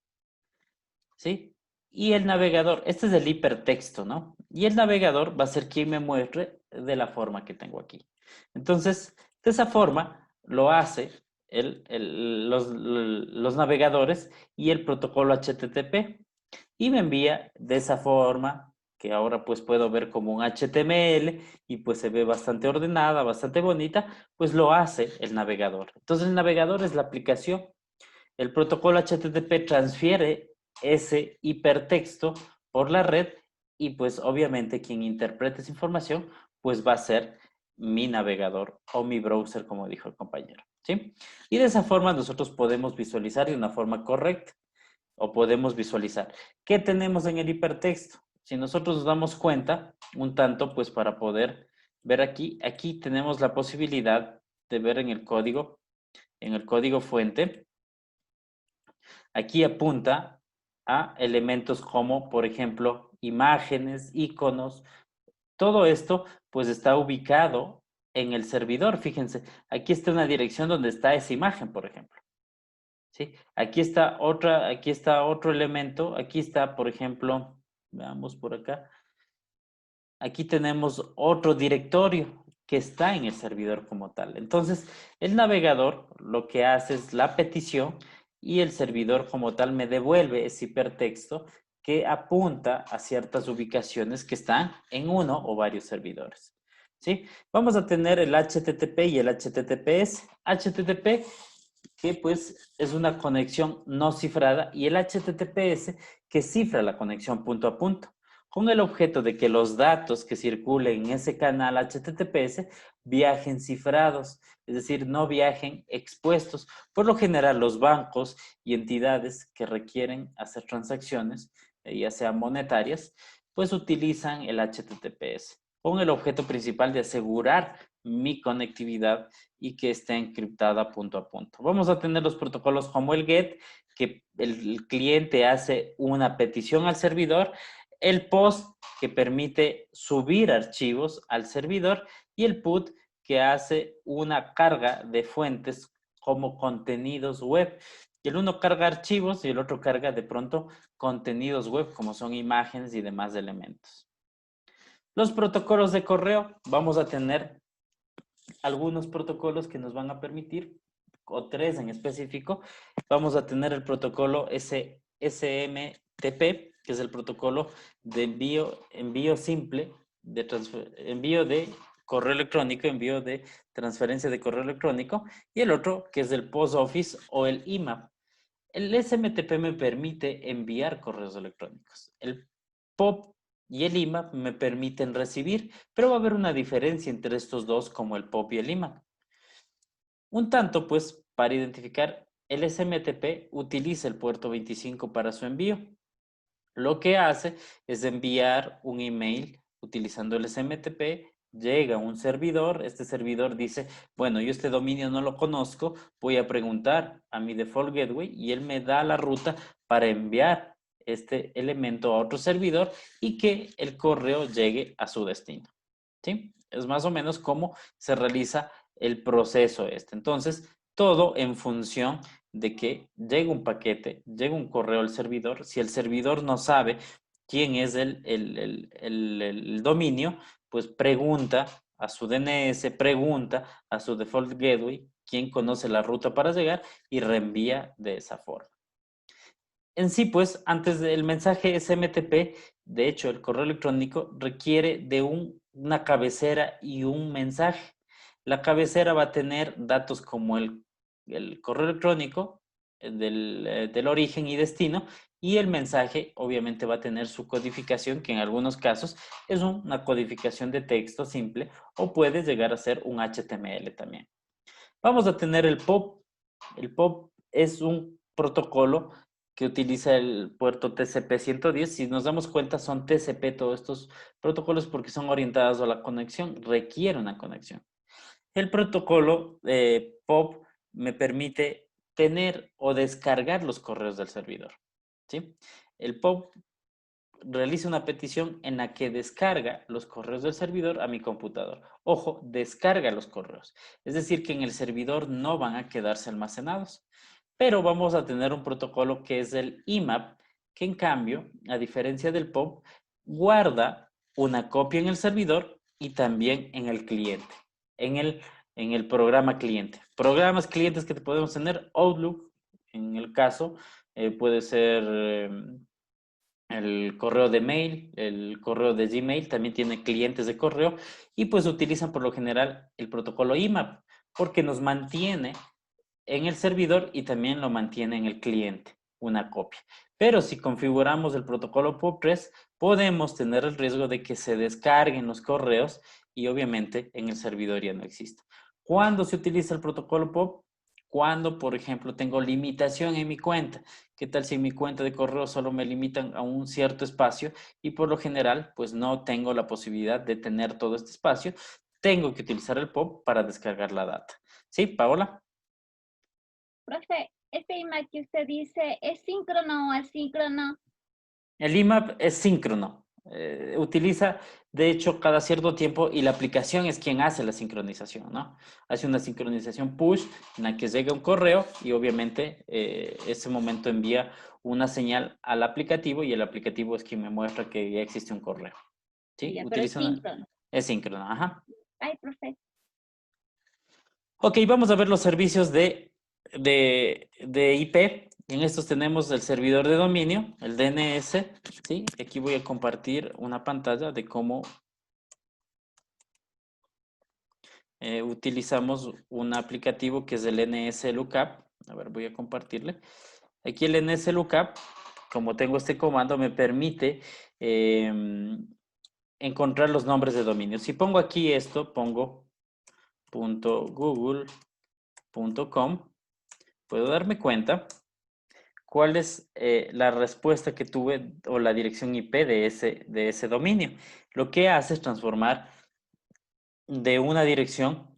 ¿Sí? Y el navegador, este es el hipertexto, ¿no? Y el navegador va a ser quien me muestre de la forma que tengo aquí. Entonces, de esa forma lo hace los navegadores y el protocolo HTTP. Y me envía de esa forma que ahora pues puedo ver como un HTML y pues se ve bastante ordenada, bastante bonita, pues lo hace el navegador. Entonces el navegador es la aplicación. El protocolo HTTP transfiere ese hipertexto por la red y pues obviamente quien interprete esa información pues va a ser mi navegador o mi browser, como dijo el compañero, ¿sí? Y de esa forma nosotros podemos visualizar de una forma correcta o podemos visualizar. ¿Qué tenemos en el hipertexto? Si nosotros nos damos cuenta, un tanto, pues para poder ver aquí tenemos la posibilidad de ver en el código fuente. Aquí apunta a elementos como, por ejemplo, imágenes, iconos. Todo esto, pues está ubicado en el servidor. Fíjense, aquí está una dirección donde está esa imagen, por ejemplo. ¿Sí? Aquí está otro elemento. Aquí está, por ejemplo, veamos por acá. Aquí tenemos otro directorio que está en el servidor como tal. Entonces, el navegador lo que hace es la petición y el servidor como tal me devuelve ese hipertexto que apunta a ciertas ubicaciones que están en uno o varios servidores. ¿Sí? Vamos a tener el HTTP y el HTTPS. HTTP que pues es una conexión no cifrada y el HTTPS que cifra la conexión punto a punto, con el objeto de que los datos que circulen en ese canal HTTPS viajen cifrados, es decir, no viajen expuestos. Por lo general, los bancos y entidades que requieren hacer transacciones, ya sean monetarias, pues utilizan el HTTPS con el objeto principal de asegurar mi conectividad y que esté encriptada punto a punto. Vamos a tener los protocolos como el GET, que el cliente hace una petición al servidor, el POST, que permite subir archivos al servidor, y el PUT, que hace una carga de fuentes como contenidos web. Y el uno carga archivos y el otro carga de pronto contenidos web, como son imágenes y demás elementos. Los protocolos de correo, vamos a tener algunos protocolos que nos van a permitir, o tres en específico. Vamos a tener el protocolo SMTP, que es el protocolo de envío simple, envío de correo electrónico, envío de transferencia de correo electrónico, y el otro que es el Post Office o el IMAP. El SMTP me permite enviar correos electrónicos. El POP y el IMAP me permiten recibir, pero va a haber una diferencia entre estos dos como el POP y el IMAP. Un tanto, pues, para identificar, el SMTP utiliza el puerto 25 para su envío. Lo que hace es enviar un email utilizando el SMTP, llega a un servidor, este servidor dice, bueno, yo este dominio no lo conozco, voy a preguntar a mi default gateway y él me da la ruta para enviar este elemento a otro servidor y que el correo llegue a su destino. ¿Sí? Es más o menos cómo se realiza el proceso este. Entonces, todo en función de que llegue un paquete, llegue un correo al servidor. Si el servidor no sabe quién es el dominio, pues pregunta a su DNS, pregunta a su default gateway, quién conoce la ruta para llegar y reenvía de esa forma. En sí, pues, antes del mensaje SMTP, de hecho, el correo electrónico requiere de una cabecera y un mensaje. La cabecera va a tener datos como el correo electrónico del origen y destino, y el mensaje obviamente va a tener su codificación, que en algunos casos es una codificación de texto simple o puede llegar a ser un HTML también. Vamos a tener el POP. El POP es un protocolo que utiliza el puerto TCP-110. Si nos damos cuenta, son TCP todos estos protocolos porque son orientados a la conexión, requiere una conexión. El protocolo POP me permite tener o descargar los correos del servidor, ¿sí? El POP realiza una petición en la que descarga los correos del servidor a mi computador. Ojo, descarga los correos. Es decir, que en el servidor no van a quedarse almacenados. Pero vamos a tener un protocolo que es el IMAP, que en cambio, a diferencia del POP, guarda una copia en el servidor y también en el cliente, en el programa cliente. Programas clientes que podemos tener, Outlook, en el caso, puede ser el correo de mail, el correo de Gmail, también tiene clientes de correo y pues utilizan por lo general el protocolo IMAP porque nos mantiene en el servidor y también lo mantiene en el cliente, una copia. Pero si configuramos el protocolo POP3, podemos tener el riesgo de que se descarguen los correos y obviamente en el servidor ya no exista. ¿Cuándo se utiliza el protocolo POP? Cuando, por ejemplo, tengo limitación en mi cuenta. ¿Qué tal si en mi cuenta de correo solo me limitan a un cierto espacio y por lo general, pues no tengo la posibilidad de tener todo este espacio? Tengo que utilizar el POP para descargar la data. ¿Sí, Paola? Profe, este IMAP que usted dice, ¿es síncrono o asíncrono? El IMAP es síncrono. Utiliza, de hecho, cada cierto tiempo y la aplicación es quien hace la sincronización, ¿no? Hace una sincronización push en la que llega un correo y obviamente ese momento envía una señal al aplicativo y el aplicativo es quien me muestra que ya existe un correo. ¿Sí? Ya, pero es síncrono. Es síncrono, ajá. Ay, profe. Ok, vamos a ver los servicios de IP. En estos tenemos el servidor de dominio, el DNS, ¿sí? Aquí voy a compartir una pantalla de cómo utilizamos un aplicativo que es el NSLookup. A ver, voy a compartirle. Aquí el NSLookup, como tengo este comando, me permite encontrar los nombres de dominio. Si pongo aquí esto, pongo .google.com, puedo darme cuenta cuál es la respuesta que tuve o la dirección IP de ese dominio. Lo que hace es transformar de una dirección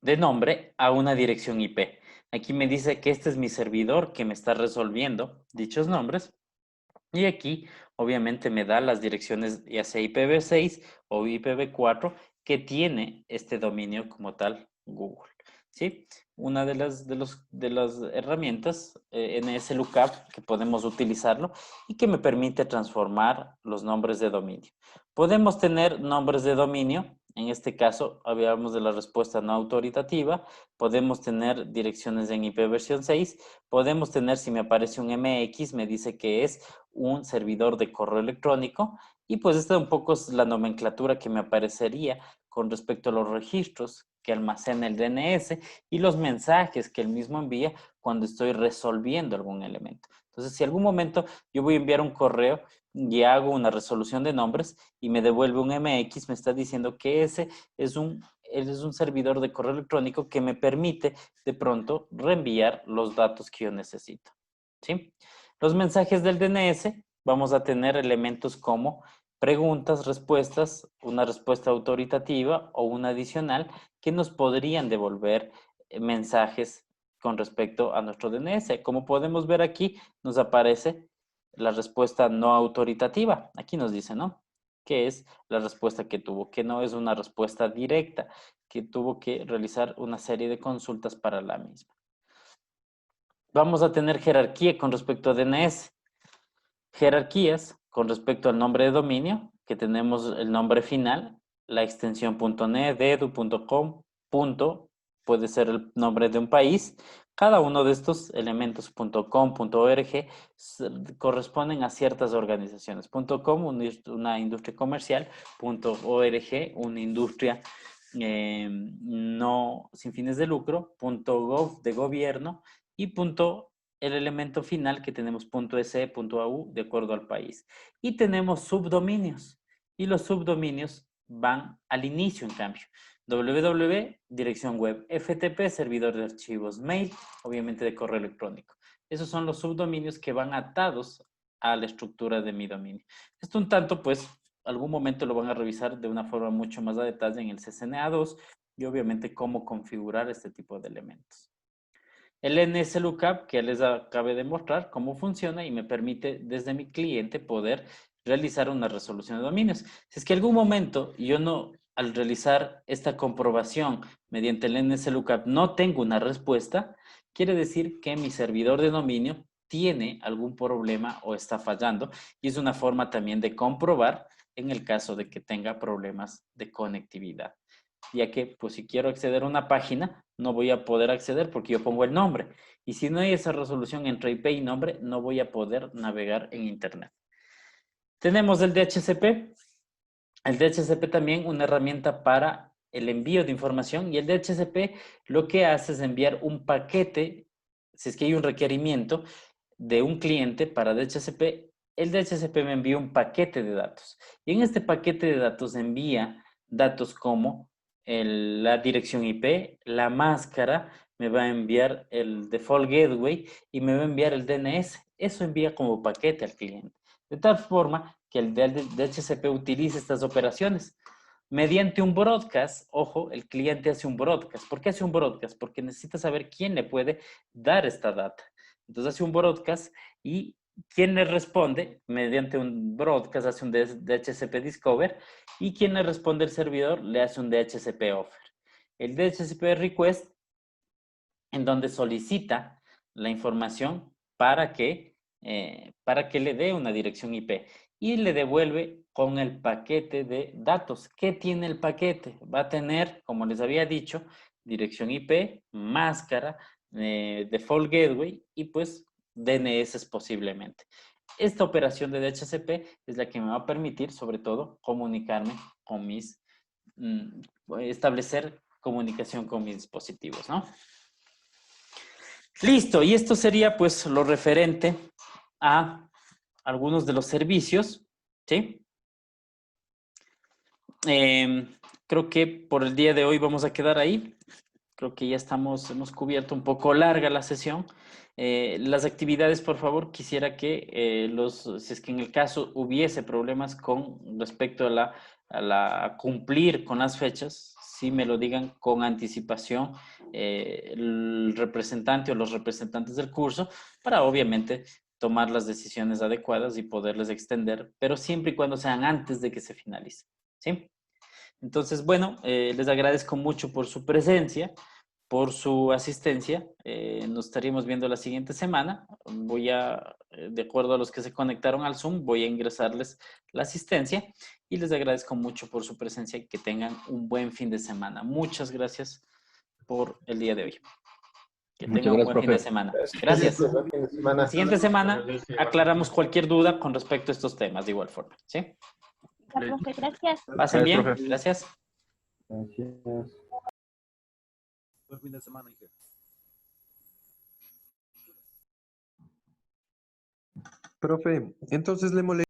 de nombre a una dirección IP. Aquí me dice que este es mi servidor que me está resolviendo dichos nombres. Y aquí, obviamente, me da las direcciones ya sea IPv6 o IPv4 que tiene este dominio como tal Google. ¿Sí? Una de las herramientas NSLookup que podemos utilizarlo y que me permite transformar los nombres de dominio. Podemos tener nombres de dominio. En este caso, hablábamos de la respuesta no autoritativa. Podemos tener direcciones en IP versión 6. Podemos tener, si me aparece un MX, me dice que es un servidor de correo electrónico. Y pues esta un poco es la nomenclatura que me aparecería con respecto a los registros que almacena el DNS y los mensajes que el mismo envía cuando estoy resolviendo algún elemento. Entonces, si algún momento yo voy a enviar un correo y hago una resolución de nombres y me devuelve un MX, me está diciendo que ese es un servidor de correo electrónico que me permite de pronto reenviar los datos que yo necesito. ¿Sí? Los mensajes del DNS, vamos a tener elementos como preguntas, respuestas, una respuesta autoritativa o una adicional que nos podrían devolver mensajes con respecto a nuestro DNS. Como podemos ver aquí, nos aparece la respuesta no autoritativa. Aquí nos dice, ¿no? Que es la respuesta que tuvo, que no es una respuesta directa, que tuvo que realizar una serie de consultas para la misma. Vamos a tener jerarquía con respecto a DNS. Jerarquías con respecto al nombre de dominio, que tenemos el nombre final, la extensión .net, edu.com, puede ser el nombre de un país. Cada uno de estos elementos .com, .org corresponden a ciertas organizaciones. .com, una industria comercial, .org, una industria no sin fines de lucro, .gov de gobierno y el elemento final que tenemos .se, .au de acuerdo al país. Y tenemos subdominios. Y los subdominios van al inicio, en cambio. www, dirección web, FTP, servidor de archivos, mail, obviamente de correo electrónico. Esos son los subdominios que van atados a la estructura de mi dominio. Esto un tanto, pues, algún momento lo van a revisar de una forma mucho más a detalle en el CCNA2 y obviamente cómo configurar este tipo de elementos. El NSLOOKUP que les acabé de mostrar cómo funciona y me permite desde mi cliente poder realizar una resolución de dominios. Si es que en algún momento yo no, al realizar esta comprobación mediante el NSLOOKUP no tengo una respuesta, quiere decir que mi servidor de dominio tiene algún problema o está fallando y es una forma también de comprobar en el caso de que tenga problemas de conectividad. Ya que, pues, si quiero acceder a una página, no voy a poder acceder porque yo pongo el nombre. Y si no hay esa resolución entre IP y nombre, no voy a poder navegar en Internet. Tenemos el DHCP. El DHCP también una herramienta para el envío de información. Y el DHCP lo que hace es enviar un paquete, si es que hay un requerimiento de un cliente para DHCP, el DHCP me envía un paquete de datos. Y en este paquete de datos envía datos como la dirección IP, la máscara, me va a enviar el default gateway y me va a enviar el DNS. Eso envía como paquete al cliente. De tal forma que el DHCP utiliza estas operaciones. Mediante un broadcast, ojo, el cliente hace un broadcast. ¿Por qué hace un broadcast? Porque necesita saber quién le puede dar esta data. Entonces hace un broadcast y quien le responde mediante un broadcast hace un DHCP discover y quien le responde el servidor le hace un DHCP offer. El DHCP request en donde solicita la información para que le dé una dirección IP y le devuelve con el paquete de datos. ¿Qué tiene el paquete? Va a tener, como les había dicho, dirección IP, máscara, default gateway y pues DNS posiblemente. Esta operación de DHCP es la que me va a permitir, sobre todo, comunicarme con establecer comunicación con mis dispositivos, ¿no? Listo, y esto sería pues lo referente a algunos de los servicios, ¿sí? Creo que por el día de hoy vamos a quedar ahí. Creo que ya hemos cubierto un poco larga la sesión. Las actividades, por favor, quisiera que si es que en el caso hubiese problemas con respecto a cumplir con las fechas, sí me lo digan con anticipación el representante o los representantes del curso para obviamente tomar las decisiones adecuadas y poderles extender, pero siempre y cuando sean antes de que se finalice, ¿sí? Entonces, bueno, les agradezco mucho por su presencia, por su asistencia. Nos estaríamos viendo la siguiente semana. De acuerdo a los que se conectaron al Zoom, voy a ingresarles la asistencia y les agradezco mucho por su presencia y que tengan un buen fin de semana. Muchas gracias por el día de hoy. Que Muchas tengan un gracias, buen fin de profe. semana. Gracias. Buen fin de semana. La siguiente semana aclaramos cualquier duda con respecto a estos temas de igual forma, ¿sí? Ya, profe, gracias. Pasen bien. profe. Gracias. Gracias. Buen fin de semana, Inge. Profe, entonces le molesta